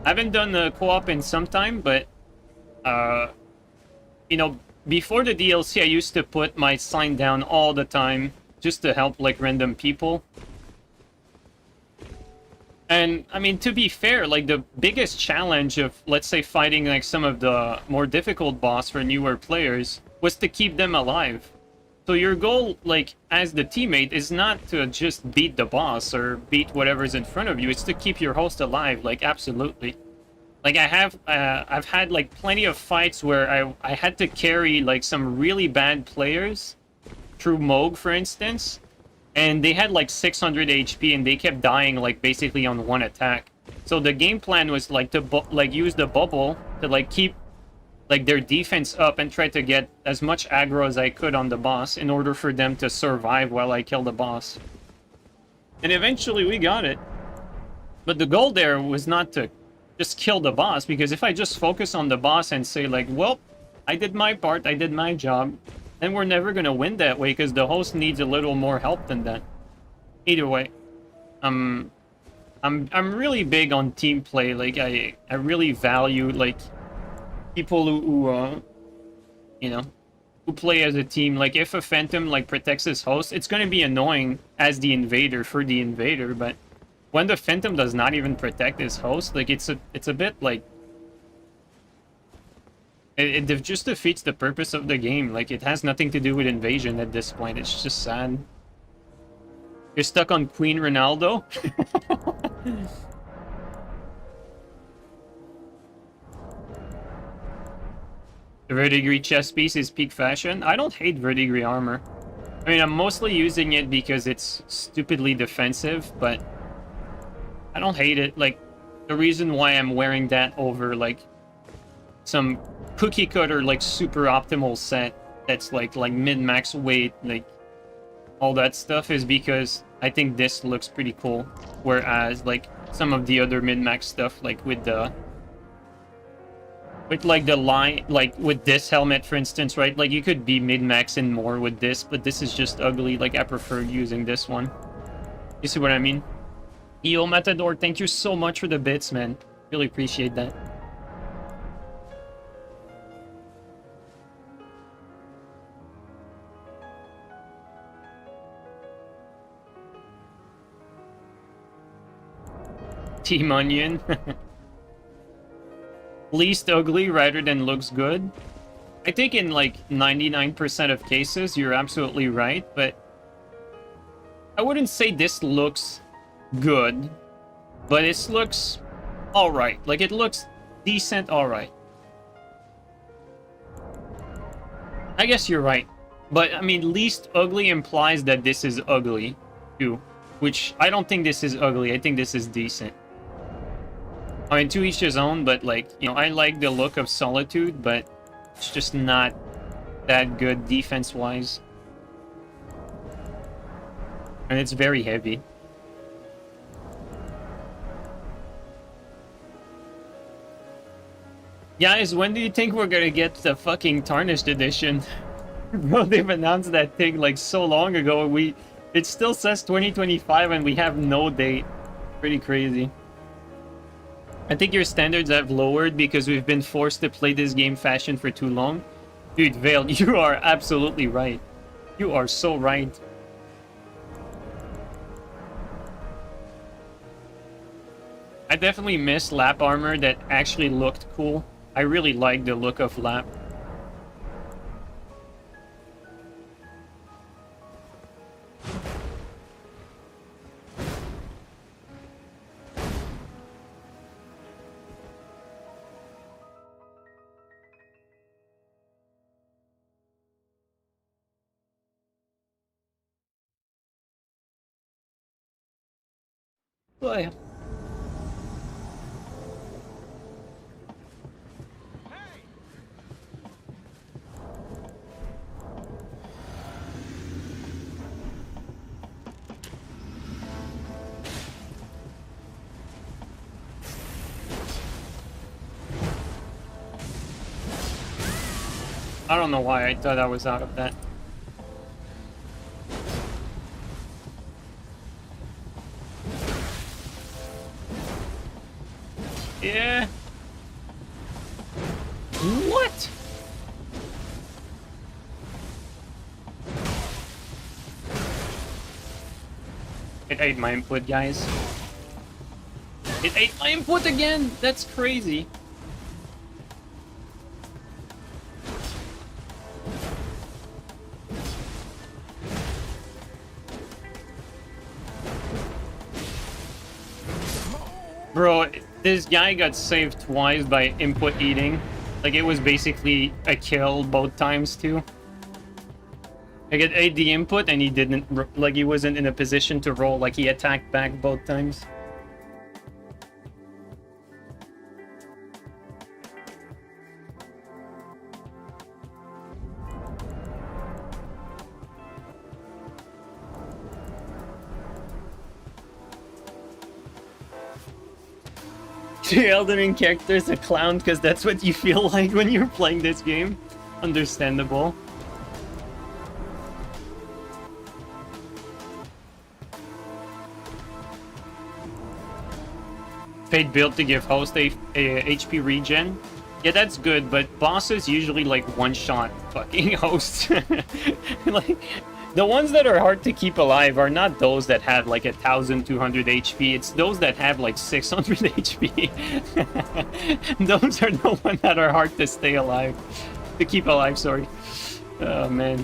[SPEAKER 1] I haven't done the co-op in some time, but, you know, before the DLC, I used to put my sign down all the time, just to help, like, random people. And, I mean, to be fair, like, the biggest challenge of, let's say, fighting, like, some of the more difficult boss for newer players was to keep them alive. So your goal, like, as the teammate, is not to just beat the boss or beat whatever's in front of you, it's to keep your host alive, like, absolutely. Like, I've had, like, plenty of fights where I had to carry, like, some really bad players through Moog, for instance, and they had like 600 HP and they kept dying like basically on one attack. So the game plan was like to use the bubble to like keep like their defense up and try to get as much aggro as I could on the boss in order for them to survive while I kill the boss. And eventually we got it. But the goal there was not to just kill the boss, because if I just focus on the boss and say like, well, I did my part, I did my job, then we're never gonna win that way, because the host needs a little more help than that. Either way, I'm really big on team play. Like, I really value like people who you know, who play as a team. Like, if a Phantom like protects his host, it's gonna be annoying as the invader for the invader, but when the Phantom does not even protect his host, like, it's a bit like it just defeats the purpose of the game. Like, it has nothing to do with invasion at this point. It's just sad. You're stuck on Queen Ronaldo? The verdigris chest piece is peak fashion. I don't hate verdigris armor. I mean, I'm mostly using it because it's stupidly defensive, but I don't hate it. Like, the reason why I'm wearing that over, like, some cookie cutter, like, super optimal set that's, like min-max weight, like, all that stuff is because I think this looks pretty cool. Whereas, like, some of the other min-max stuff, like, with the... with, like, the line... like, with this helmet, for instance, right? Like, you could be min-maxing more with this, but this is just ugly. Like, I prefer using this one. You see what I mean? Yo, Matador, thank you so much for the bits, man. Really appreciate that. Team Onion. Least ugly rather than looks good. I think in like 99% of cases, you're absolutely right, but I wouldn't say this looks good, but it looks alright. Like, it looks decent alright. I guess you're right. But, I mean, least ugly implies that this is ugly, too. Which, I don't think this is ugly. I think this is decent. I mean, to each his own, but, like, you know, I like the look of Solitude, but it's just not that good defense-wise. And it's very heavy. Guys, when do you think we're gonna get the fucking Tarnished edition? Bro, they've announced that thing like so long ago. It still says 2025 and we have no date. Pretty crazy. I think your standards have lowered because we've been forced to play this game fashion for too long. Dude, Vale, you are absolutely right. You are so right. I definitely miss lap armor that actually looked cool. I really like the look of lap. Boy. I don't know why I thought I was out of that. Yeah. What? It ate my input, guys. It ate my input again! That's crazy. Bro, this guy got saved twice by input eating. Like, it was basically a kill both times, too. Like, it ate the input and he didn't, like, he wasn't in a position to roll. Like, he attacked back both times. The Elden Ring character is a clown because that's what you feel like when you're playing this game. Understandable. Paid build to give host a HP regen. Yeah, that's good, but bosses usually like one-shot fucking hosts. Like, the ones that are hard to keep alive are not those that have like 1,200 HP. It's those that have like 600 HP. Those are the ones that are hard to stay alive. To keep alive, sorry. Oh, man.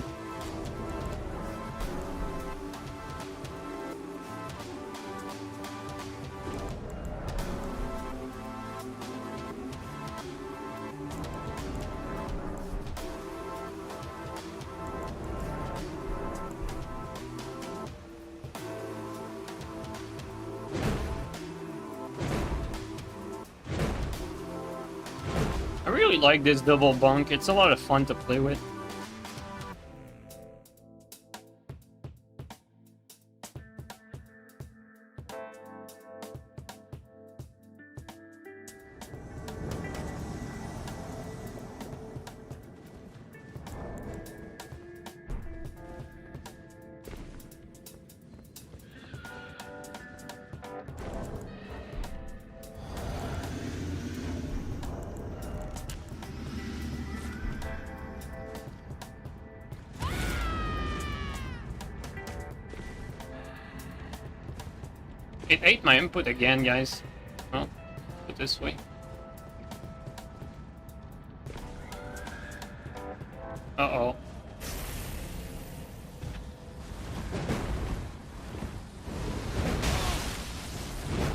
[SPEAKER 1] I really like this double bunk. It's a lot of fun to play with. It ate my input again, guys. this way. Uh-oh.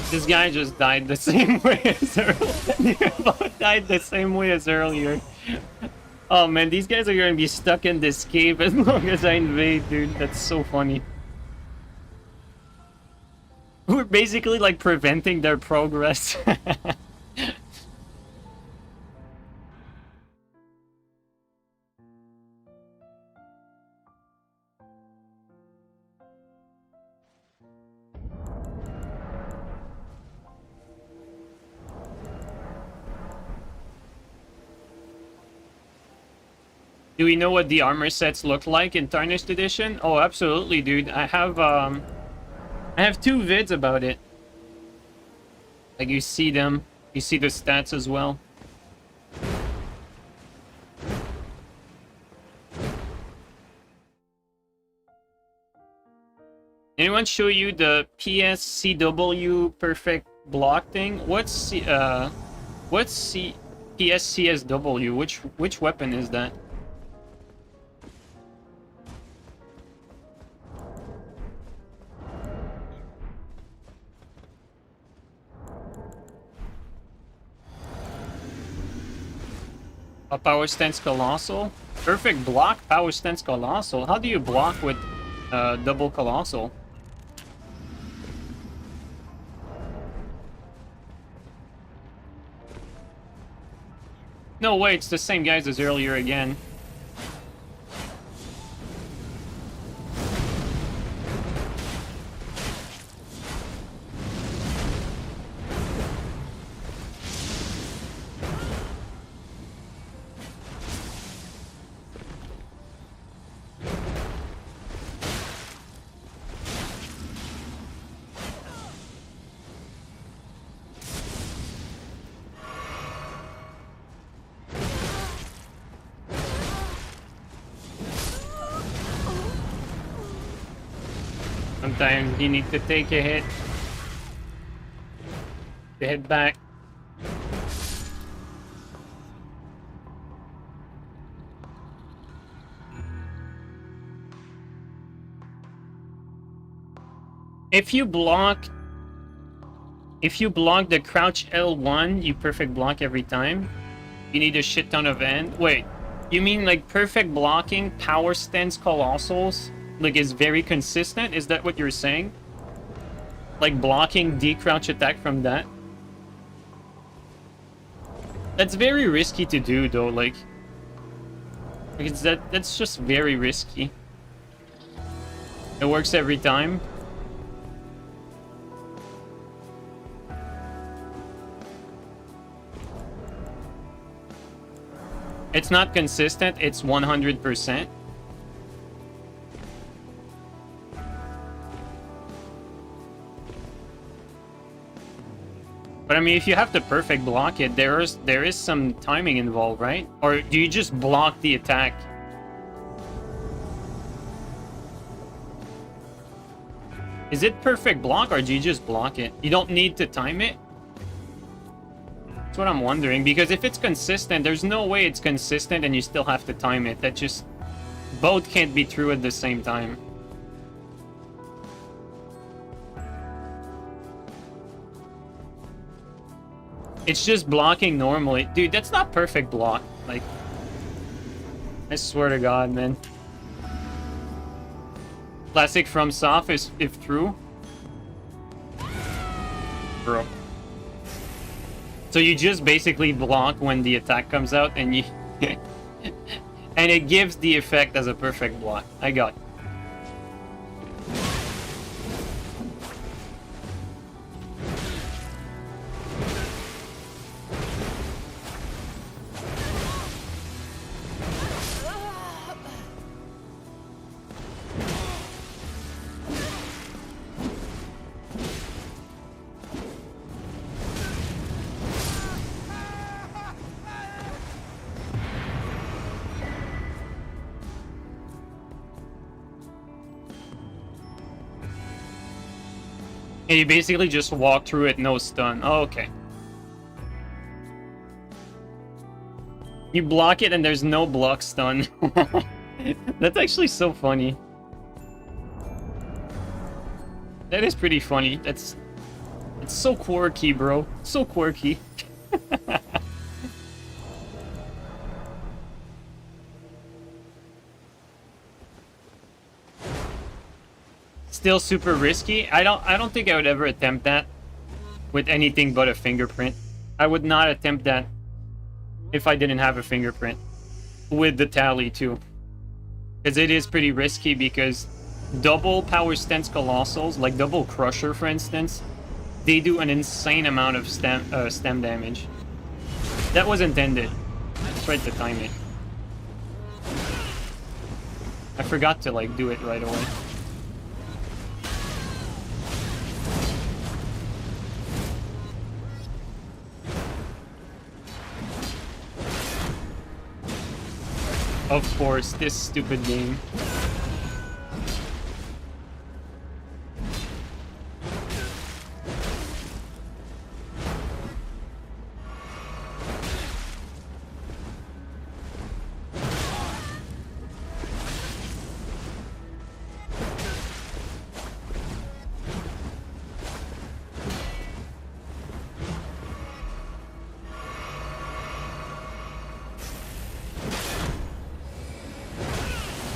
[SPEAKER 1] This guy just died the same way as earlier. You both died the same way as earlier. Oh man, these guys are gonna be stuck in this cave as long as I invade, dude. That's so funny. We're basically like preventing their progress. Do we know what the armor sets look like in Tarnished Edition? Oh, absolutely, dude. I have 2 vids about it. Like, you see them. You see the stats as well. Anyone show you the PSCW perfect block thing? What's PSCSW? Which weapon is that? A power stance colossal? Perfect block, power stance colossal. How do you block with double colossal? No way, it's the same guys as earlier again. Sometimes you need to take a hit to head back. If you block the crouch L1, you perfect block every time. You need a shit ton of end. Wait, you mean like perfect blocking power stance colossals? Like, is very consistent? Is that what you're saying? Like, blocking D-crouch attack from that? That's very risky to do, though, like... Because that's just very risky. It works every time. It's not consistent, it's 100%. But I mean, if you have to perfect block it, there is some timing involved, right? Or do you just block the attack? Is it perfect block or do you just block it? You don't need to time it? That's what I'm wondering, because if it's consistent, there's no way it's consistent and you still have to time it. That just... both can't be true at the same time. It's just blocking normally. Dude, that's not perfect block. Like, I swear to God, man. Classic from soft is if true. Bro. So you just basically block when the attack comes out and you... and it gives the effect as a perfect block. I got it. And you basically just walk through it, no stun. Oh, okay. You block it and there's no block stun. That's actually so funny. That is pretty funny. It's so quirky, bro. So quirky. Still super risky. I don't think I would ever attempt that with anything but a fingerprint. I would not attempt that if I didn't have a fingerprint. With the tally too. Because it is pretty risky because double power stance colossals, like double crusher for instance, they do an insane amount of stem damage. That was intended. I tried to time it. I forgot to like do it right away. Of course, this stupid game.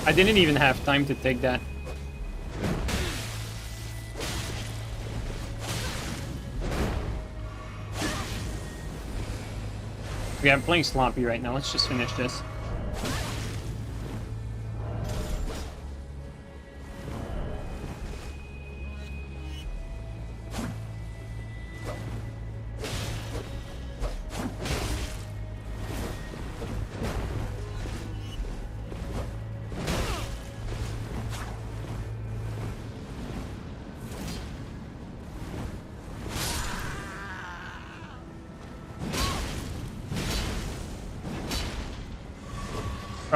[SPEAKER 1] I didn't even have time to take that. Okay, I'm playing sloppy right now. Let's just finish this.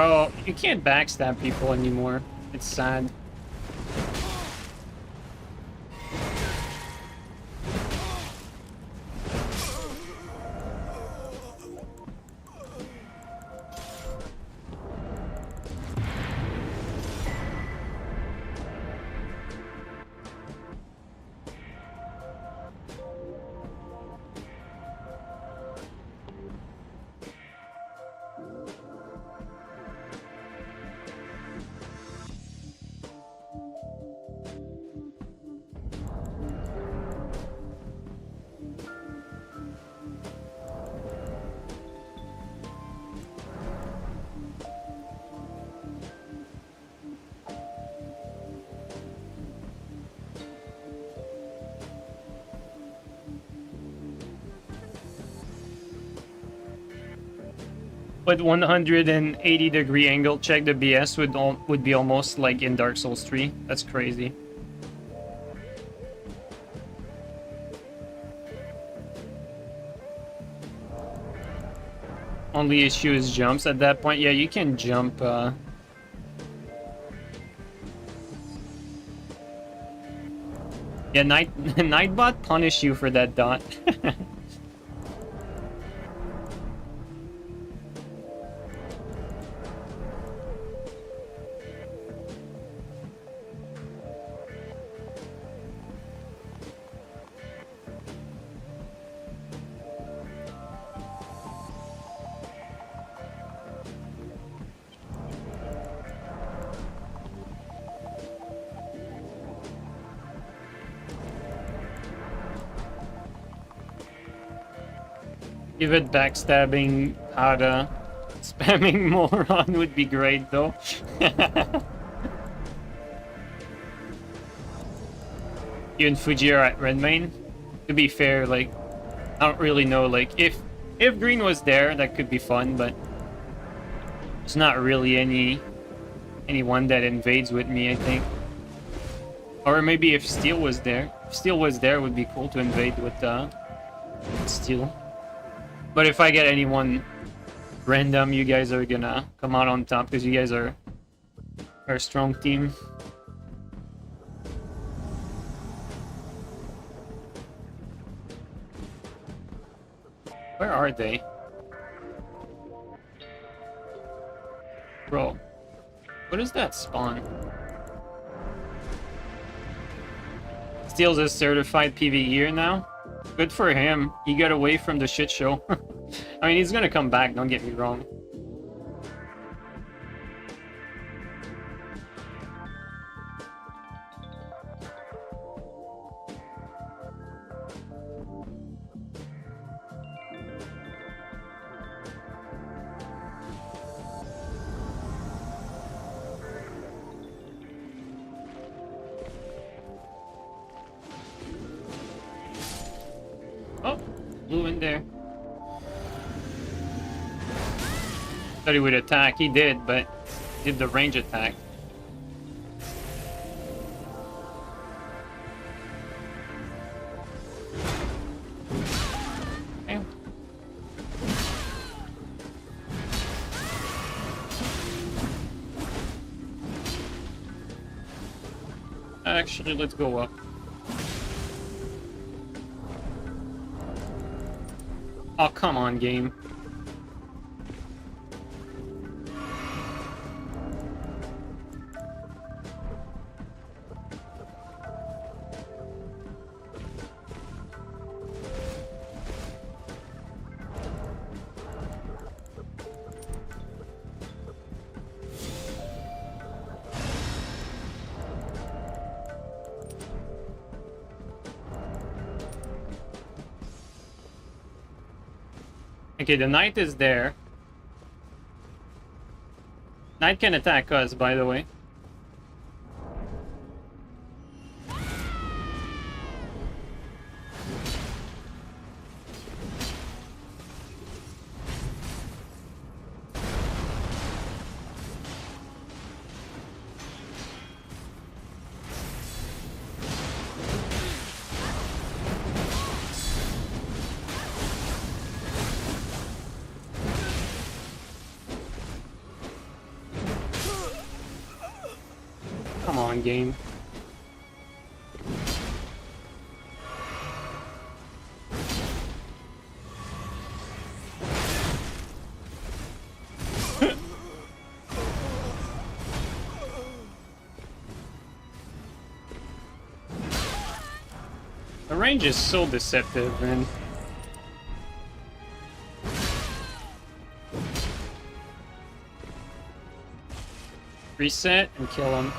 [SPEAKER 1] Oh, you can't backstab people anymore. It's sad. But 180-degree angle check the BS would be almost like in Dark Souls 3. That's crazy. Only issue is jumps at that point. Yeah, you can jump. Yeah, Nightbot punish you for that dot. Give it backstabbing, harder. Spamming moron would be great though. You and Fuji are at Redmane. To be fair, like, I don't really know, like, if Green was there, that could be fun, but there's not really anyone that invades with me, I think. Or maybe if Steel was there. If Steel was there, it would be cool to invade with Steel. But if I get anyone random, you guys are gonna come out on top because you guys are a strong team. Where are they? Bro, what is that spawn? Steals his certified PvEer now. Good for him. He got away from the shit show. I mean, he's gonna come back, don't get me wrong. Oh, blew in there. Thought he would attack. He did, but did the range attack. Damn. Actually, let's go up. Oh, come on, game. Okay, the knight is there. Knight can attack us, by the way. Come on, game. The range is so deceptive, man. Reset and kill him.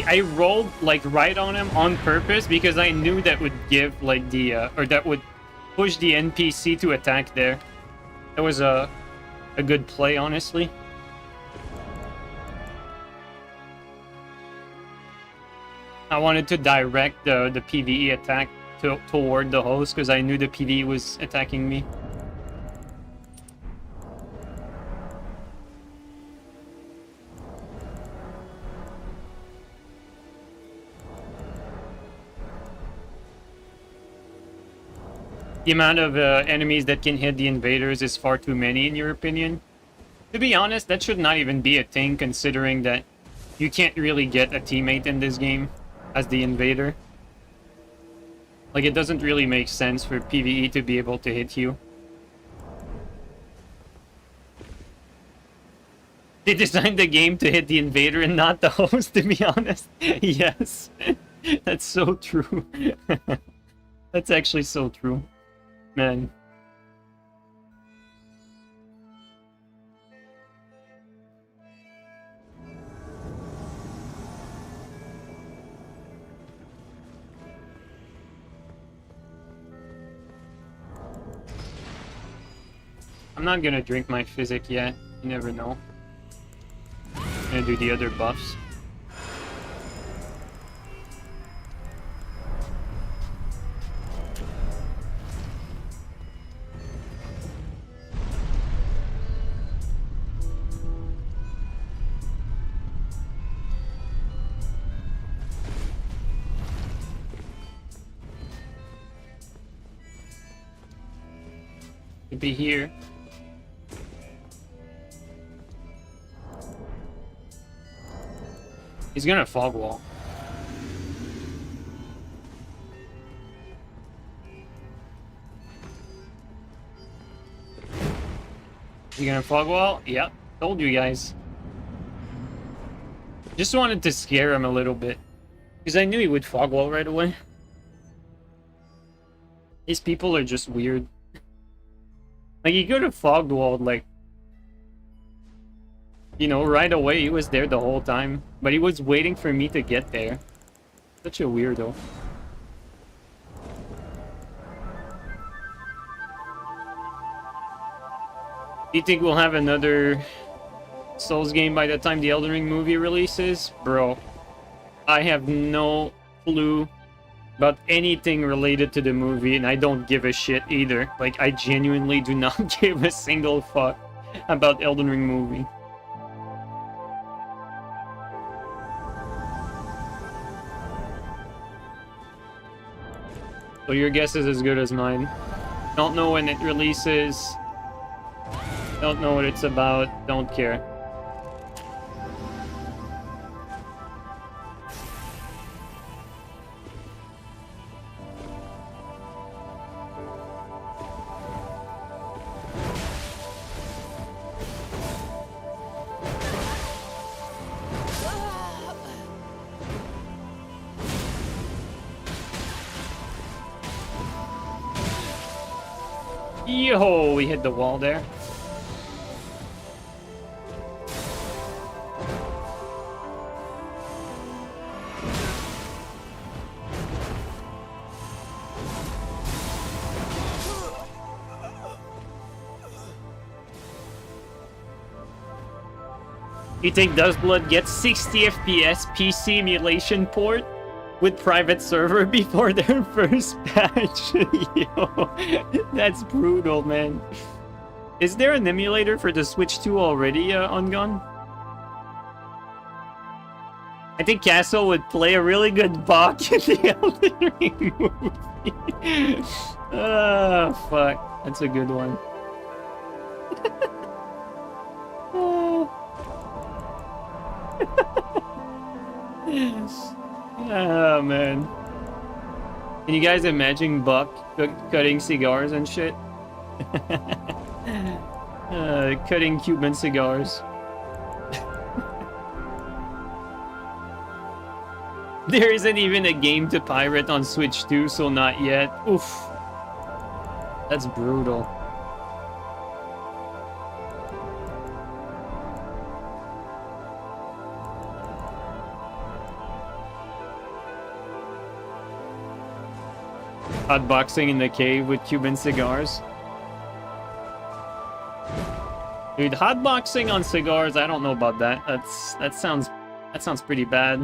[SPEAKER 1] I rolled like right on him on purpose because I knew that would give like the or that would push the NPC to attack there. That was a good play, honestly. I wanted to direct the PvE attack toward the host because I knew the PvE was attacking me. The amount of enemies that can hit the invaders is far too many, in your opinion? To be honest, that should not even be a thing, considering that you can't really get a teammate in this game as the invader. Like, it doesn't really make sense for PvE to be able to hit you. They designed the game to hit the invader and not the host, to be honest. Yes. That's so true. That's actually so true. Man. I'm not gonna drink my physic yet. You never know. I'm gonna do the other buffs. Could be here. He's gonna fog wall. You gonna fog wall? Yep. Told you guys. Just wanted to scare him a little bit. Because I knew he would fog wall right away. These people are just weird. Like, he could have fogged walled, like, you know, right away. He was there the whole time. But he was waiting for me to get there. Such a weirdo. Do you think we'll have another Souls game by the time the Elden Ring movie releases? Bro, I have no clue about anything related to the movie, and I don't give a shit either. Like, I genuinely do not give a single fuck about Elden Ring movie. So your guess is as good as mine. Don't know when it releases. Don't know what it's about. Don't care. Yo, we hit the wall there. You think Duskblood gets 60 FPS PC emulation port with private server before their first patch? Yo, that's brutal, man. Is there an emulator for the Switch 2 already on Gun? I think Castle would play a really good Bach in the Elden Ring movie. Oh, fuck. That's a good one. Oh, man. Can you guys imagine Buck cutting cigars and shit? Cutting Cuban cigars. There isn't even a game to pirate on Switch 2, so not yet. Oof. That's brutal. Hotboxing in the cave with Cuban cigars. Dude, hotboxing on cigars, I don't know about that. That sounds pretty bad.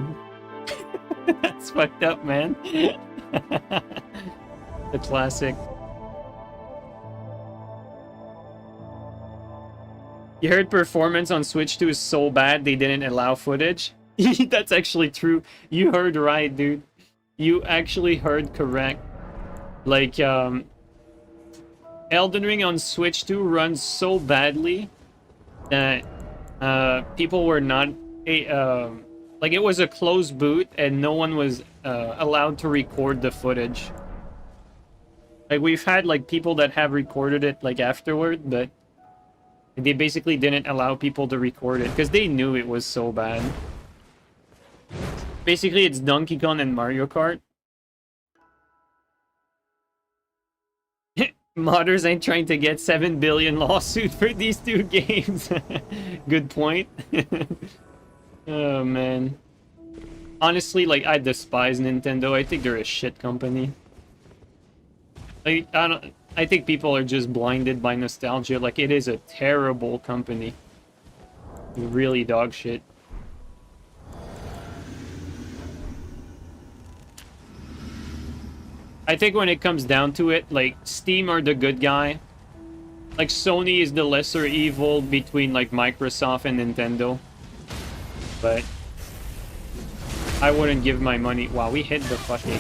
[SPEAKER 1] That's fucked up, man. The classic. You heard performance on Switch 2 is so bad they didn't allow footage? That's actually true. You heard right, dude. You actually heard correct. Like, Elden Ring on Switch 2 runs so badly that people were not... like, it was a closed boot and no one was allowed to record the footage. Like, we've had, like, people that have recorded it, like, afterward, but they basically didn't allow people to record it because they knew it was so bad. Basically, it's Donkey Kong and Mario Kart. Modders ain't trying to get 7 billion lawsuit for these two games. Good point. Oh, man. Honestly, like, I despise Nintendo. I think they're a shit company. Like, I think people are just blinded by nostalgia. Like, it is a terrible company. Really dog shit. I think when it comes down to it, like, Steam are the good guy. Like, Sony is the lesser evil between, like, Microsoft and Nintendo. But I wouldn't give my money... Wow, we hit the fucking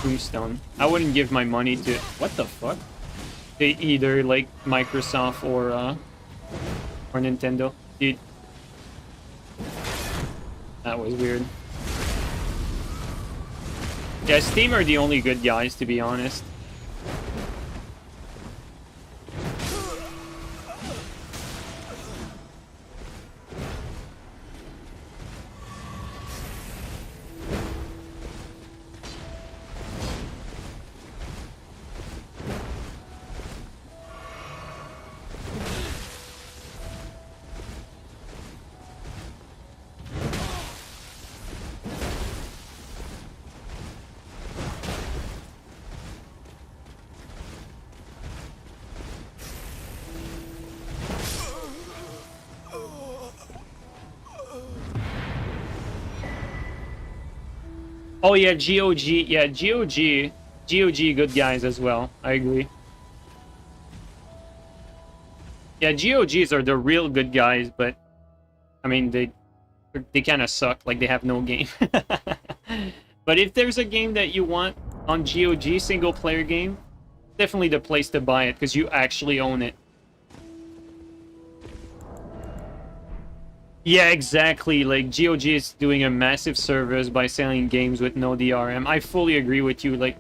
[SPEAKER 1] tombstone. I wouldn't give my money to... What the fuck? To either, like, Microsoft or Nintendo. Dude. That was weird. Yeah, Steam are the only good guys, to be honest. Oh yeah, GOG. Yeah, GOG. GOG good guys as well. I agree. Yeah, GOGs are the real good guys, but I mean they kind of suck. Like they have no game. But if there's a game that you want on GOG, single player game, definitely the place to buy it because you actually own it. Yeah, exactly. Like GOG is doing a massive service by selling games with no DRM. I fully agree with you. Like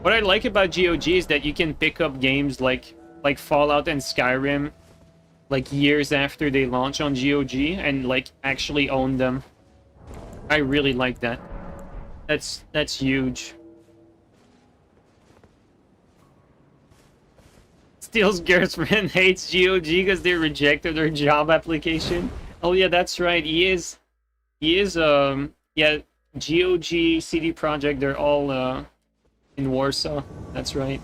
[SPEAKER 1] what I like about GOG is that you can pick up games like Fallout and Skyrim like years after they launch on GOG and like actually own them. I really like that. That's huge. Steel's girlfriend hates GOG because they rejected their job application. Oh yeah, that's right. Yeah, GOG, CD Projekt, they're all in Warsaw. That's right.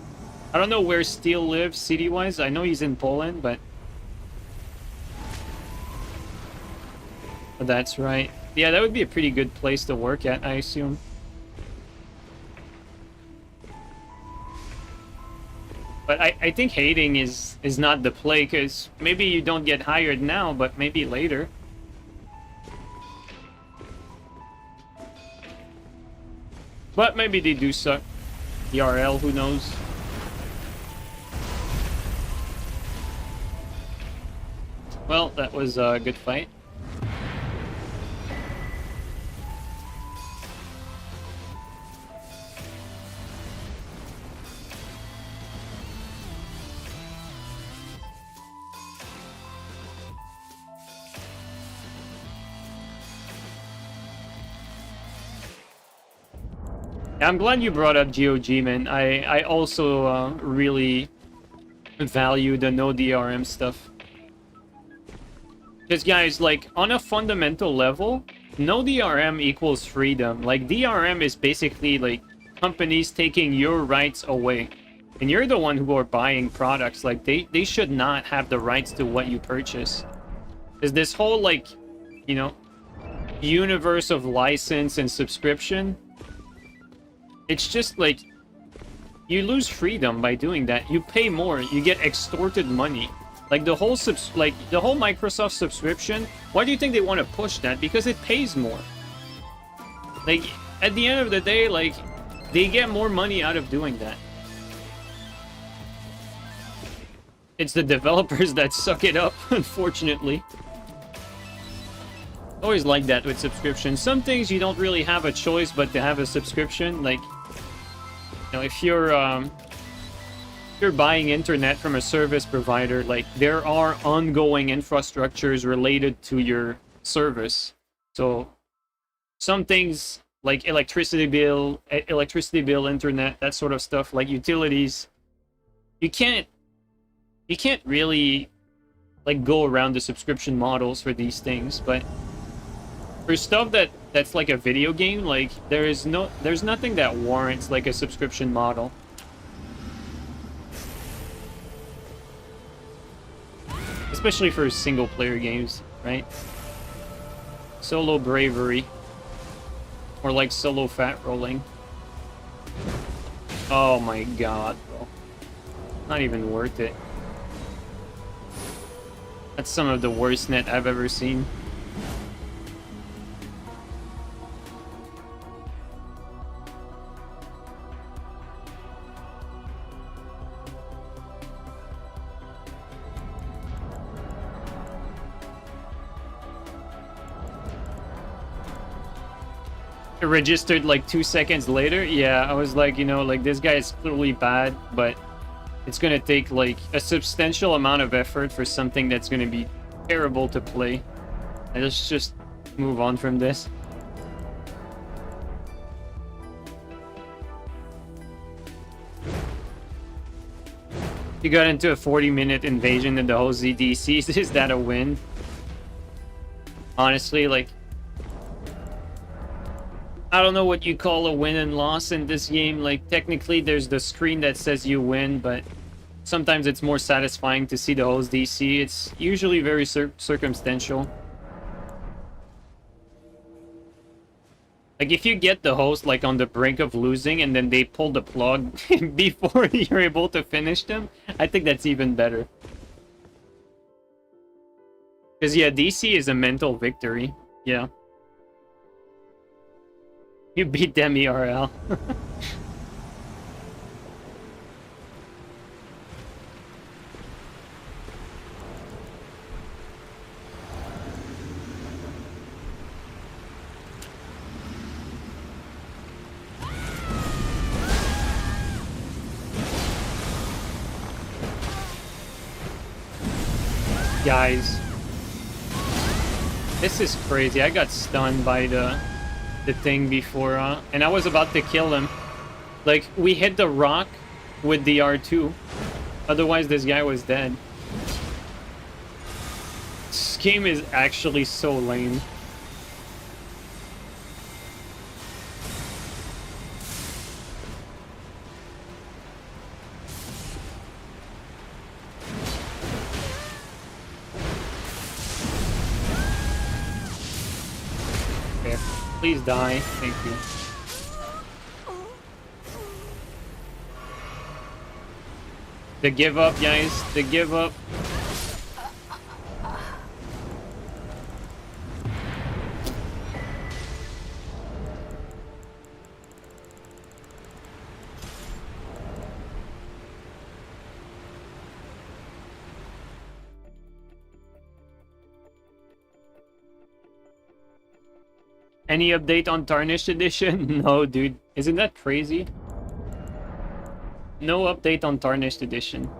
[SPEAKER 1] I don't know where Steel lives city-wise. I know he's in Poland, but that's right. Yeah, that would be a pretty good place to work at, I assume. But I think hating is not the play, because maybe you don't get hired now, but maybe later. But maybe they do suck. ERL, who knows? Well, that was a good fight. I'm glad you brought up GOG, man. I also really value the no DRM stuff. Because guys, like, on a fundamental level, no DRM equals freedom. Like, DRM is basically, like, companies taking your rights away. And you're the one who are buying products. Like, they should not have the rights to what you purchase. There's this whole, like, you know, universe of license and subscription. It's just, like, you lose freedom by doing that. You pay more. You get extorted money. Like the whole Microsoft subscription, why do you think they want to push that? Because it pays more. Like at the end of the day, like they get more money out of doing that. It's the developers that suck it up, unfortunately. Always like that with subscriptions. Some things you don't really have a choice but to have a subscription. Like, you know, if you're buying internet from a service provider, like there are ongoing infrastructures related to your service. So some things like electricity bill, internet, that sort of stuff, like utilities, you can't really like go around the subscription models for these things. But for stuff that's like a video game, like there's nothing that warrants like a subscription model. Especially for single-player games, right? Solo bravery. Or like solo fat rolling. Oh my god, bro. Not even worth it. That's some of the worst net I've ever seen. it registered like 2 seconds later. Yeah, I was like, you know, like this guy is clearly bad, but it's gonna take like a substantial amount of effort for something that's gonna be terrible to play. And let's just move on from this. You got into a 40-minute invasion in the whole ZDCs. Is that a win? Honestly, like, I don't know what you call a win and loss in this game. Like, technically, there's the screen that says you win, but sometimes it's more satisfying to see the host DC. It's usually very circumstantial. Like, if you get the host, like, on the brink of losing, and then they pull the plug before you're able to finish them, I think that's even better. Because, yeah, DC is a mental victory. Yeah. You beat them, ERL. Guys, this is crazy. I got stunned by the thing before, and I was about to kill him. Like, we hit the rock with the R2. Otherwise, this guy was dead. This game is actually so lame. Please die. Thank you. The give up, guys. The give up. Any update on Tarnished Edition? No, dude. Isn't that crazy? No update on Tarnished Edition.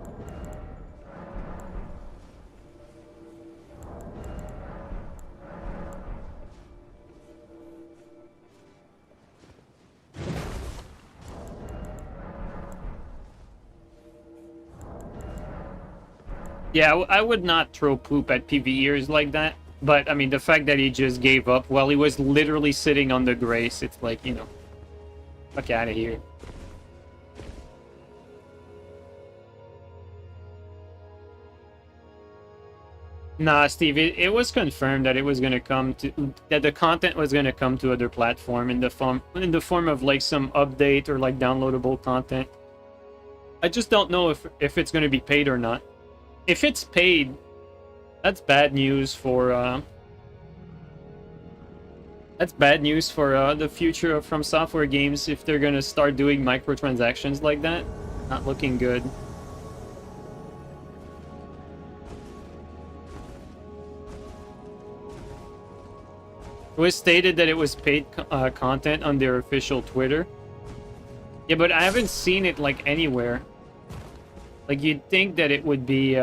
[SPEAKER 1] Yeah, I would not throw poop at PvEers like that. But, I mean, the fact that he just gave up while he was literally sitting on the grace, it's like, you know, fuck out of here. Nah, Steve, it was confirmed that it was gonna come to, that the content was gonna come to other platform in the form of like some update or like downloadable content. I just don't know if it's gonna be paid or not. If it's paid, that's bad news for the future of From Software games if they're gonna start doing microtransactions like that. Not looking good. It was stated that it was paid content on their official Twitter. Yeah, but I haven't seen it like anywhere. Like, you'd think that it would be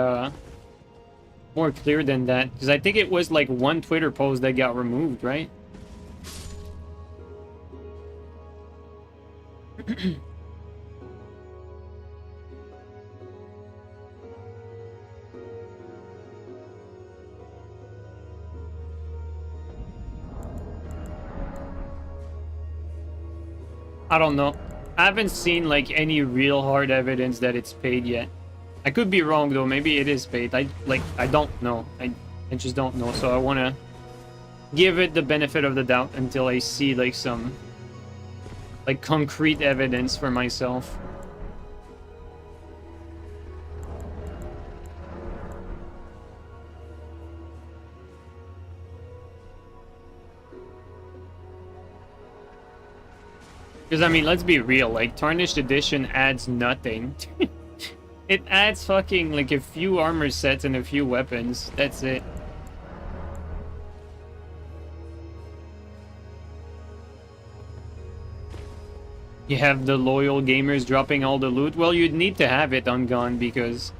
[SPEAKER 1] more clear than that, because I think it was like one Twitter post that got removed, right? I don't know. I haven't seen like any real hard evidence that it's paid yet. I could be wrong though. Maybe it is paid. I don't know. I just don't know. So I want to give it the benefit of the doubt until I see like some like concrete evidence for myself. Because, I mean, let's be real, like, Tarnished Edition adds nothing. It adds fucking, like, a few armor sets and a few weapons. That's it. You have the loyal gamers dropping all the loot. Well, you'd need to have it on Gone because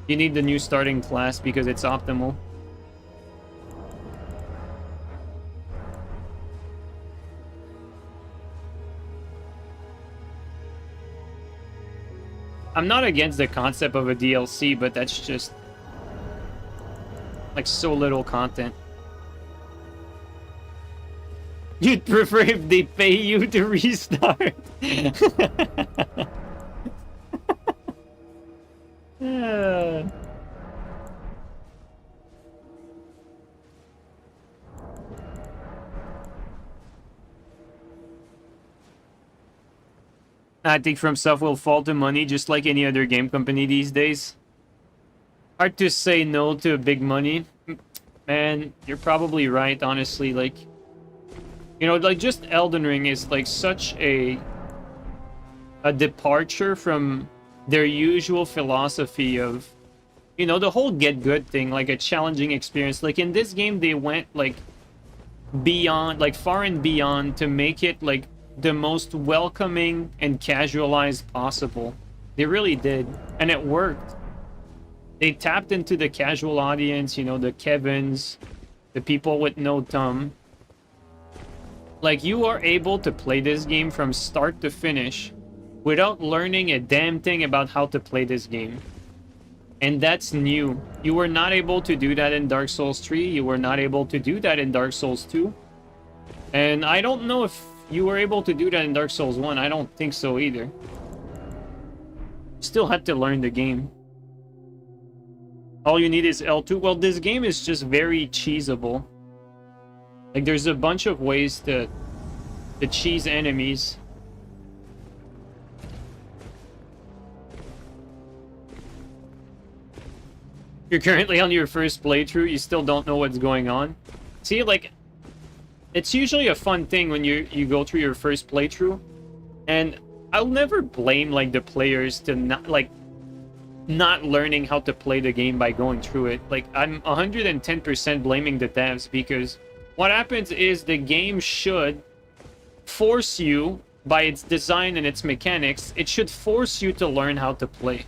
[SPEAKER 1] you need the new starting class because it's optimal. I'm not against the concept of a DLC, but that's just like so little content. You'd prefer if they pay you to restart. I think FromSoft will fall to money just like any other game company these days. Hard to say no to big money. Man, you're probably right, honestly. Like, you know, like just Elden Ring is like such a departure from their usual philosophy of, you know, the whole get good thing, like a challenging experience. Like in this game, they went like beyond, like far and beyond to make it like the most welcoming and casualized possible. They really did, and it worked. They tapped into the casual audience, you know, the Kevins, the people with no thumb. Like, you are able to play this game from start to finish without learning a damn thing about how to play this game. And that's new. You were not able to do that in Dark Souls 3. You were not able to do that in Dark Souls 2. And I don't know if you were able to do that in Dark Souls 1. I don't think so either. Still had to learn the game. All you need is L2. Well, this game is just very cheesable. Like, there's a bunch of ways to cheese enemies. You're currently on your first playthrough, you still don't know what's going on. See, like, it's usually a fun thing when you go through your first playthrough. And I'll never blame, like, the players to not learning how to play the game by going through it. Like, I'm 110% blaming the devs, because what happens is the game should force you, by its design and its mechanics, it should force you to learn how to play.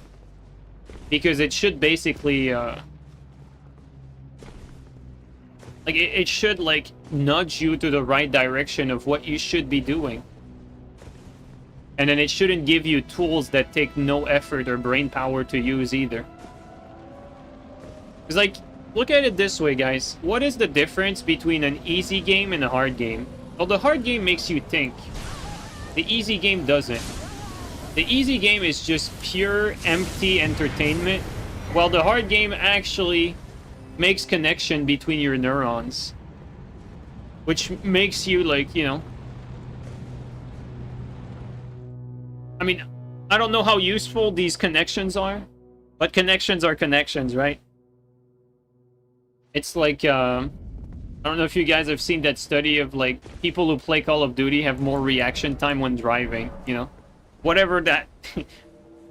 [SPEAKER 1] Because it should basically, like, it should, like, nudge you to the right direction of what you should be doing. And then it shouldn't give you tools that take no effort or brain power to use either. It's like, look at it this way, guys. What is the difference between an easy game and a hard game? Well, the hard game makes you think. The easy game doesn't. The easy game is just pure, empty entertainment, while the hard game actually makes connection between your neurons. Which makes you, like, you know... I mean, I don't know how useful these connections are, but connections are connections, right? It's like, I don't know if you guys have seen that study of, like, people who play Call of Duty have more reaction time when driving, you know? Whatever that...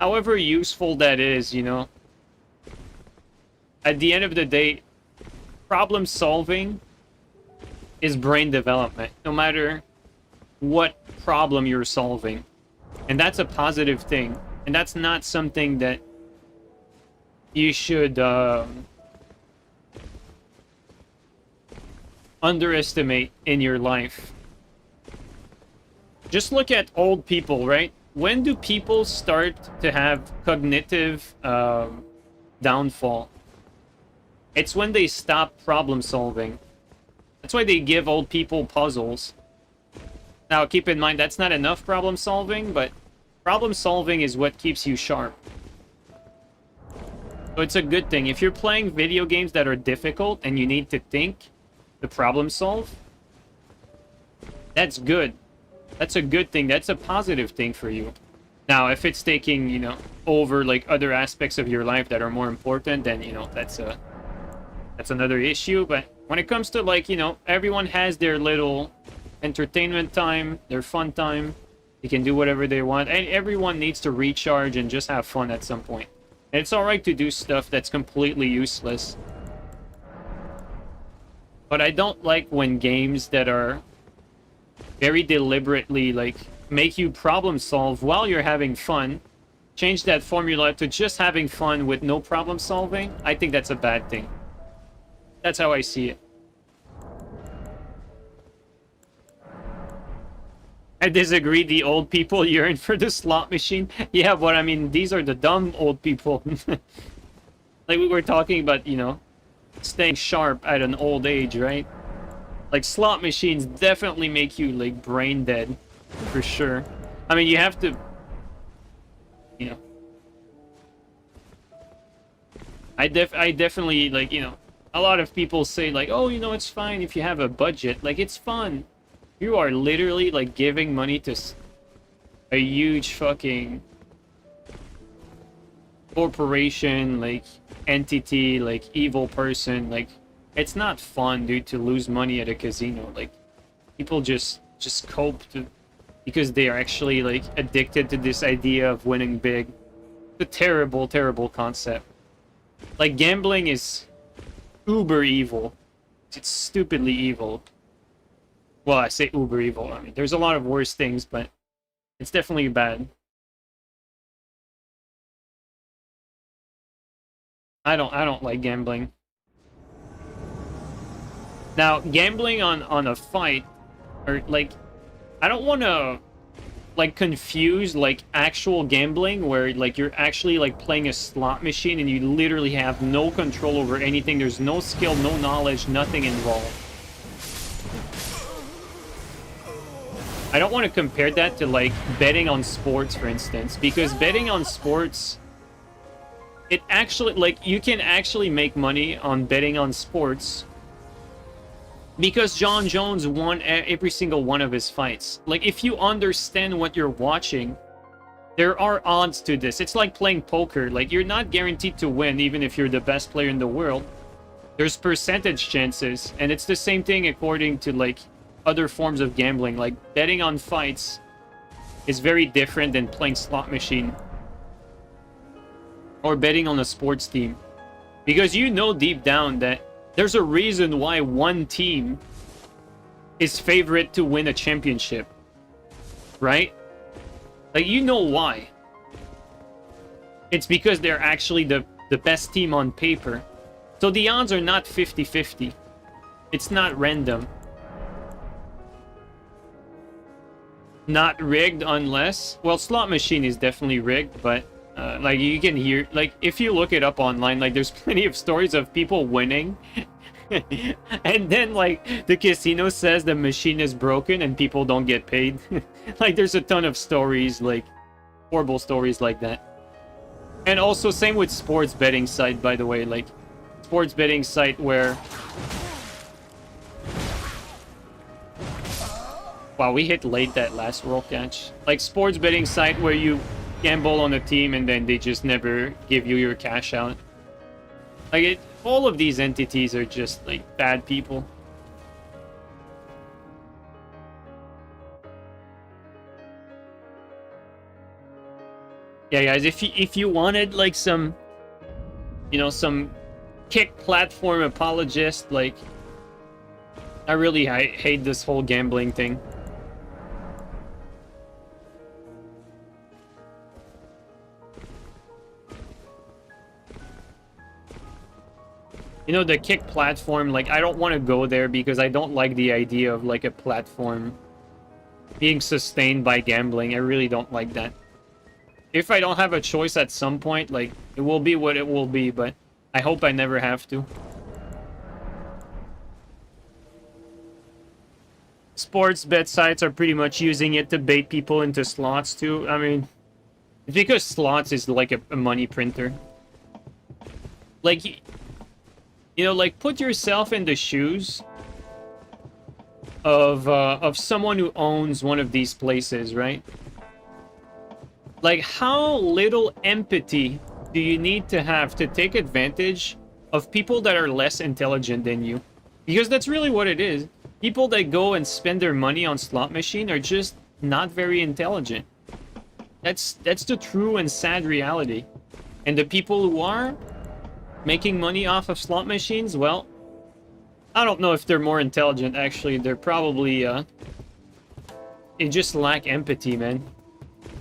[SPEAKER 1] however useful that is, you know? At the end of the day, problem solving is brain development, no matter what problem you're solving. And that's a positive thing. And that's not something that you should underestimate in your life. Just look at old people, right? When do people start to have cognitive downfall? It's when they stop problem solving. That's why they give old people puzzles. Now, keep in mind, that's not enough problem solving, but problem solving is what keeps you sharp. So it's a good thing. If you're playing video games that are difficult and you need to think to problem solve, that's good. That's a good thing. That's a positive thing for you. Now, if it's taking, you know, over, like, other aspects of your life that are more important, then, you know, that's another issue. But when it comes to, like, you know, everyone has their little entertainment time, their fun time. They can do whatever they want, and everyone needs to recharge and just have fun at some point. And it's alright to do stuff that's completely useless. But I don't like when games that are very deliberately, like, make you problem solve while you're having fun, change that formula to just having fun with no problem solving, I think that's a bad thing. That's how I see it. I disagree. The old people yearn for the slot machine. Yeah, but I mean, these are the dumb old people. Like we were talking about, you know, staying sharp at an old age, right? Like slot machines definitely make you like brain dead, for sure. I mean, you have to, you know. I definitely, like, you know, a lot of people say like, oh, you know, it's fine if you have a budget. Like, it's fun. You are literally like giving money to a huge fucking corporation, like entity, like evil person. Like, it's not fun, dude, to lose money at a casino. Like, people just cope to, because they are actually like addicted to this idea of winning big. It's a terrible, terrible concept. Like, gambling is uber evil. It's stupidly evil. Well, I say uber evil. I mean, there's a lot of worse things, but it's definitely bad. I don't like gambling. Now, gambling on a fight, or like, I don't want to like confuse like actual gambling where like you're actually like playing a slot machine and you literally have no control over anything. There's no skill, no knowledge, nothing involved. I don't want to compare that to like betting on sports, for instance, because betting on sports, it actually, like, you can actually make money on betting on sports because John Jones won every single one of his fights. Like, if you understand what you're watching, there are odds to this. It's like playing poker. Like, you're not guaranteed to win even if you're the best player in the world. There's percentage chances, and it's the same thing according to like other forms of gambling. Like, betting on fights is very different than playing slot machine or betting on a sports team, because you know deep down that there's a reason why one team is favorite to win a championship, right? Like, you know why. It's because they're actually the best team on paper. So the odds are not 50-50. It's not random. Not rigged unless... Well, slot machine is definitely rigged, but... like, you can hear... Like, if you look it up online, like, there's plenty of stories of people winning. And then, like, the casino says the machine is broken and people don't get paid. Like, there's a ton of stories, like, horrible stories like that. And also, same with sports betting site, by the way. Like, sports betting site where... Wow, we hit late that last roll catch. Like, sports betting site where you gamble on a team and then they just never give you your cash out. Like, all of these entities are just, like, bad people. Yeah, guys, if you wanted, like, some, you know, some kick platform apologist, like, I really hate this whole gambling thing. You know, the kick platform, like, I don't want to go there because I don't like the idea of, like, a platform being sustained by gambling. I really don't like that. If I don't have a choice at some point, like, it will be what it will be, but I hope I never have to. Sports bet sites are pretty much using it to bait people into slots, too. I mean, it's because slots is like a money printer. Like... You know, like, put yourself in the shoes of someone who owns one of these places, right? Like, how little empathy do you need to have to take advantage of people that are less intelligent than you? Because that's really what it is. People that go and spend their money on slot machine are just not very intelligent. That's the true and sad reality. And the people who are making money off of slot machines, well, I don't know if they're more intelligent, actually. They're probably it just lack empathy, man.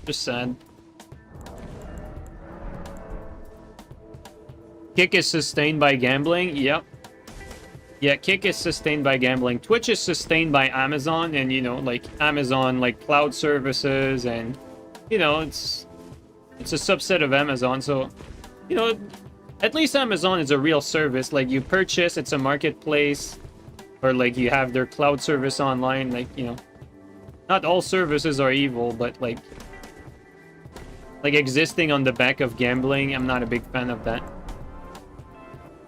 [SPEAKER 1] Just sad. Kick is sustained by gambling. Yep. Yeah, Kick is sustained by gambling. Twitch is sustained by Amazon, and you know, like Amazon, like cloud services, and you know, it's a subset of Amazon. So, you know, at least Amazon is a real service. Like you purchase, it's a marketplace, or like you have their cloud service online. Like, you know, not all services are evil, but like existing on the back of gambling, I'm not a big fan of that.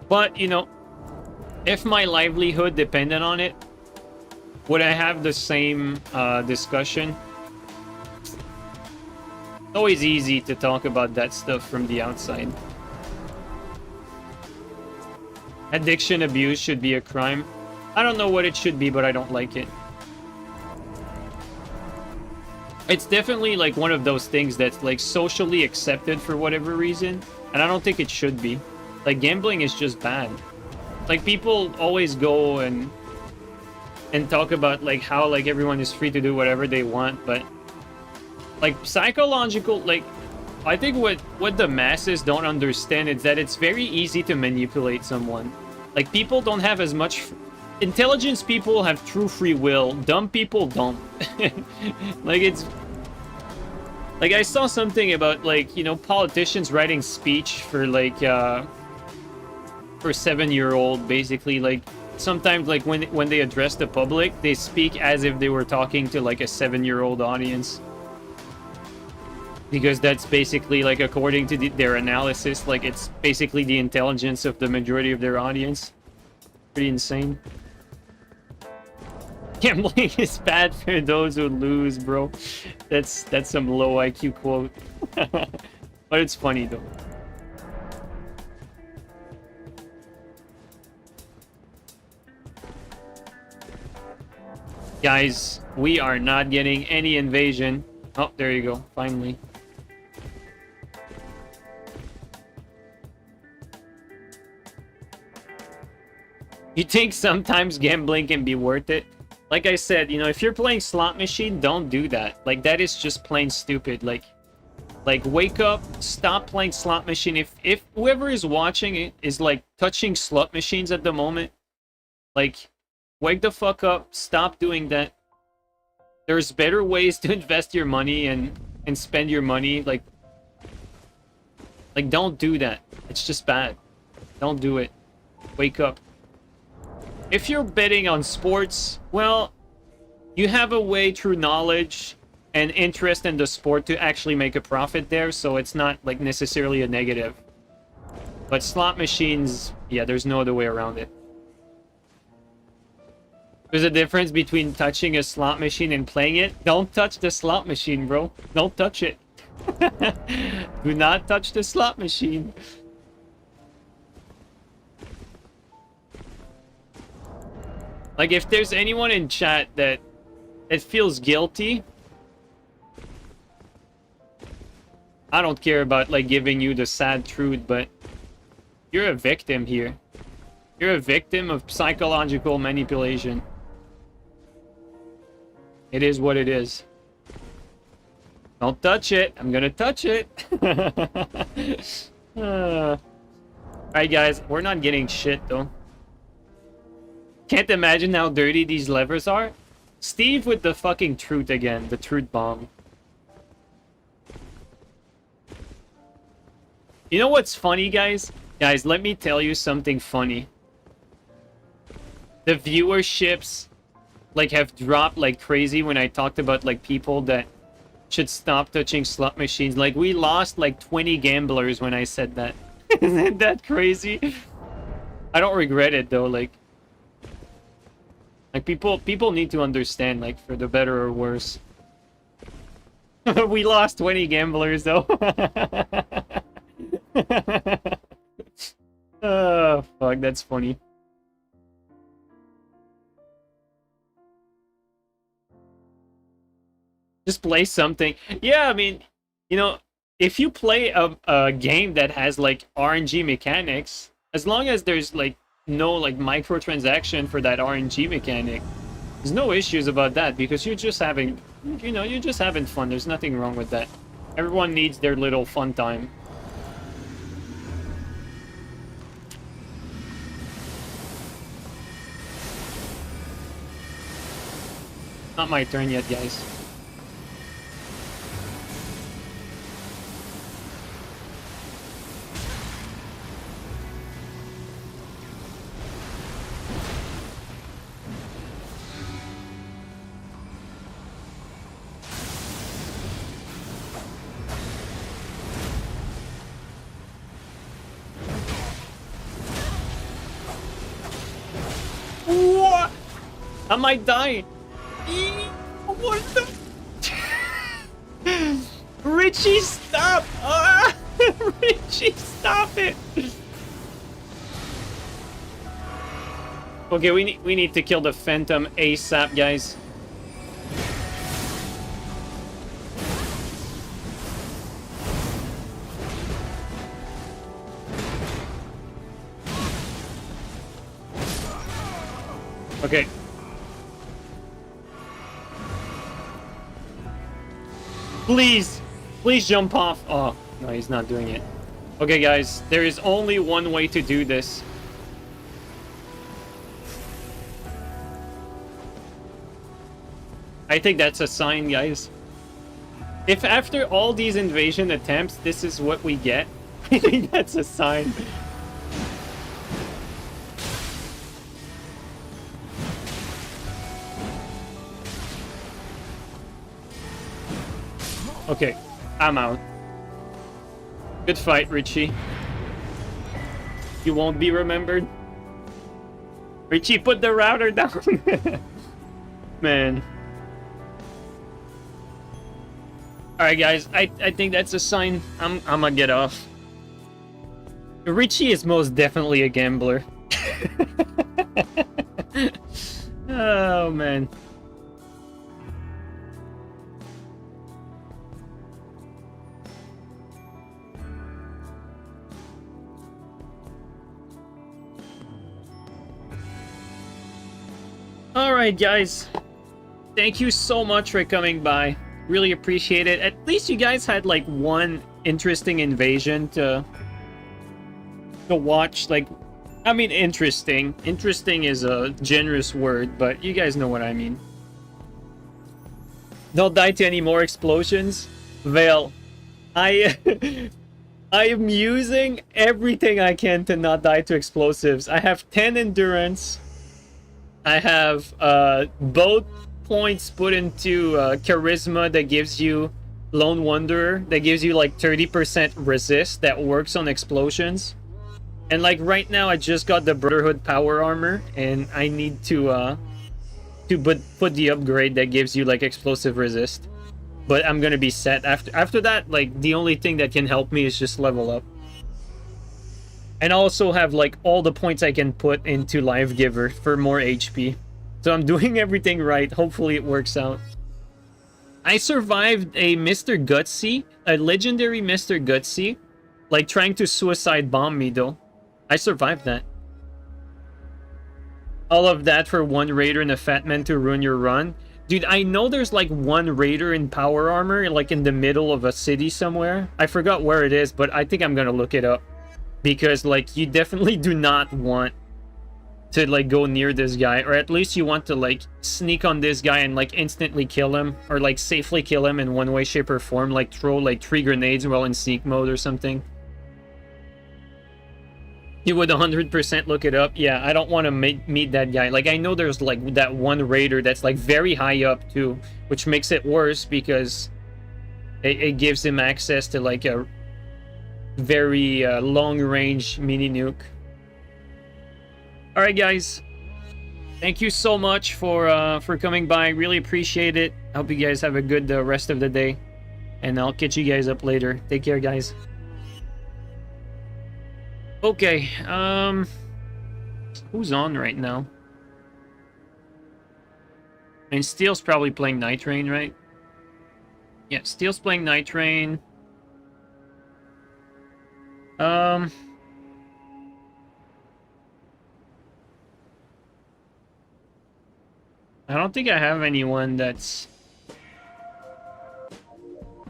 [SPEAKER 1] But you know, if my livelihood depended on it, would I have the same discussion? It's always easy to talk about that stuff from the outside. Addiction abuse should be a crime. I don't know what it should be, but I don't like it. It's definitely like one of those things that's like socially accepted for whatever reason, and I don't think it should be. Like gambling is just bad. Like people always go and talk about like how like everyone is free to do whatever they want, but like psychological, like I think what the masses don't understand is that it's very easy to manipulate someone. Like people don't have as much intelligence. People have true free will. Dumb people don't. Like it's like I saw something about like, you know, politicians writing speech for like for 7-year-old, basically. Like sometimes like when they address the public, they speak as if they were talking to like a 7-year-old audience, because that's basically like according to their analysis, like it's basically the intelligence of the majority of their audience. Pretty insane. Gambling is bad for those who lose, bro. That's some low IQ quote. But it's funny though. Guys, we are not getting any invasion. Oh, there you go. Finally. You think sometimes gambling can be worth it? Like I said, you know, if you're playing slot machine, don't do that. Like, that is just plain stupid. Like wake up, stop playing slot machine. If whoever is watching it is, like, touching slot machines at the moment, like, wake the fuck up, stop doing that. There's better ways to invest your money and spend your money. Like, don't do that. It's just bad. Don't do it. Wake up. If you're betting on sports, well, you have a way through knowledge and interest in the sport to actually make a profit there, so it's not like necessarily a negative. But slot machines, yeah, there's no other way around it. There's a difference between touching a slot machine and playing it. Don't touch the slot machine, bro. Don't touch it. Do not touch the slot machine. Like, if there's anyone in chat that feels guilty, I don't care about, like, giving you the sad truth, but you're a victim here. You're a victim of psychological manipulation. It is what it is. Don't touch it. I'm gonna touch it. Alright, guys. We're not getting shit, though. Can't imagine how dirty these levers are. Steve with the fucking truth again. The truth bomb. You know what's funny, guys? Guys, let me tell you something funny. The viewerships, like, have dropped like crazy when I talked about, like, people that should stop touching slot machines. Like, we lost like 20 gamblers when I said that. Isn't that crazy? I don't regret it, though. Like, people need to understand, like, for the better or worse. We lost 20 gamblers, though. Oh, fuck, that's funny. Just play something. Yeah, I mean, you know, if you play a game that has, like, RNG mechanics, as long as there's, like, no, like, microtransaction for that RNG mechanic, there's no issues about that, because you're just having You know, you're just having fun. There's nothing wrong with that. Everyone needs their little fun time. Not my turn yet, guys. What? I might die. What the? Richie, stop! Richie, stop it! Okay, we need to kill the Phantom ASAP, guys. Okay. Please! Please jump off! Oh, no, he's not doing it. Okay, guys, there is only one way to do this. I think that's a sign, guys. If after all these invasion attempts, this is what we get, I think that's a sign. Okay, I'm out. Good fight, Richie. You won't be remembered. Richie, put the router down. Man. Alright, guys, I think that's a sign. I'm gonna get off. Richie is most definitely a gambler. Oh, man. Alright, guys. Thank you so much for coming by. Really appreciate it. At least you guys had, like, one interesting invasion to watch. Like, I mean, interesting. Interesting is a generous word, but you guys know what I mean. Don't die to any more explosions. Vale, I am using everything I can to not die to explosives. I have 10 endurance. I have both points put into charisma that gives you Lone Wanderer, that gives you like 30% resist that works on explosions. And like right now I just got the Brotherhood power armor and I need to put the upgrade that gives you like explosive resist. But I'm gonna be set after that. Like the only thing that can help me is just level up. And I also have like all the points I can put into Life Giver for more HP. So I'm doing everything right. Hopefully it works out. I survived a Mr. Gutsy, a legendary Mr. Gutsy, like trying to suicide bomb me though. I survived that. All of that for one raider and a fat man to ruin your run. Dude, I know there's like one raider in power armor, like in the middle of a city somewhere. I forgot where it is, but I think I'm gonna look it up. Because like you definitely do not want to like go near this guy, or at least you want to like sneak on this guy and like instantly kill him, or like safely kill him in one way, shape, or form, like throw like 3 grenades while in sneak mode or something. You would 100% look it up. Yeah, I don't want to meet that guy. Like I know there's like that one raider that's like very high up too, which makes it worse because it gives him access to like a very long range mini nuke. All right, guys, thank you so much for coming by. Really appreciate it. I hope you guys have a good rest of the day, and I'll catch you guys up later. Take care, guys. Okay, who's on right now? I mean, Steel's probably playing Nightreign, right? Yeah, Steel's playing Nightreign. I don't think I have anyone that's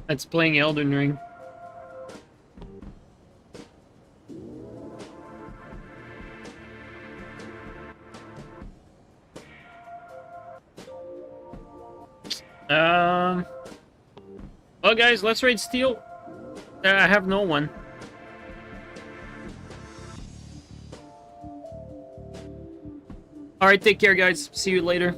[SPEAKER 1] that's playing Elden Ring. Well, guys, let's raid Steel. I have no one. All right, take care, guys. See you later.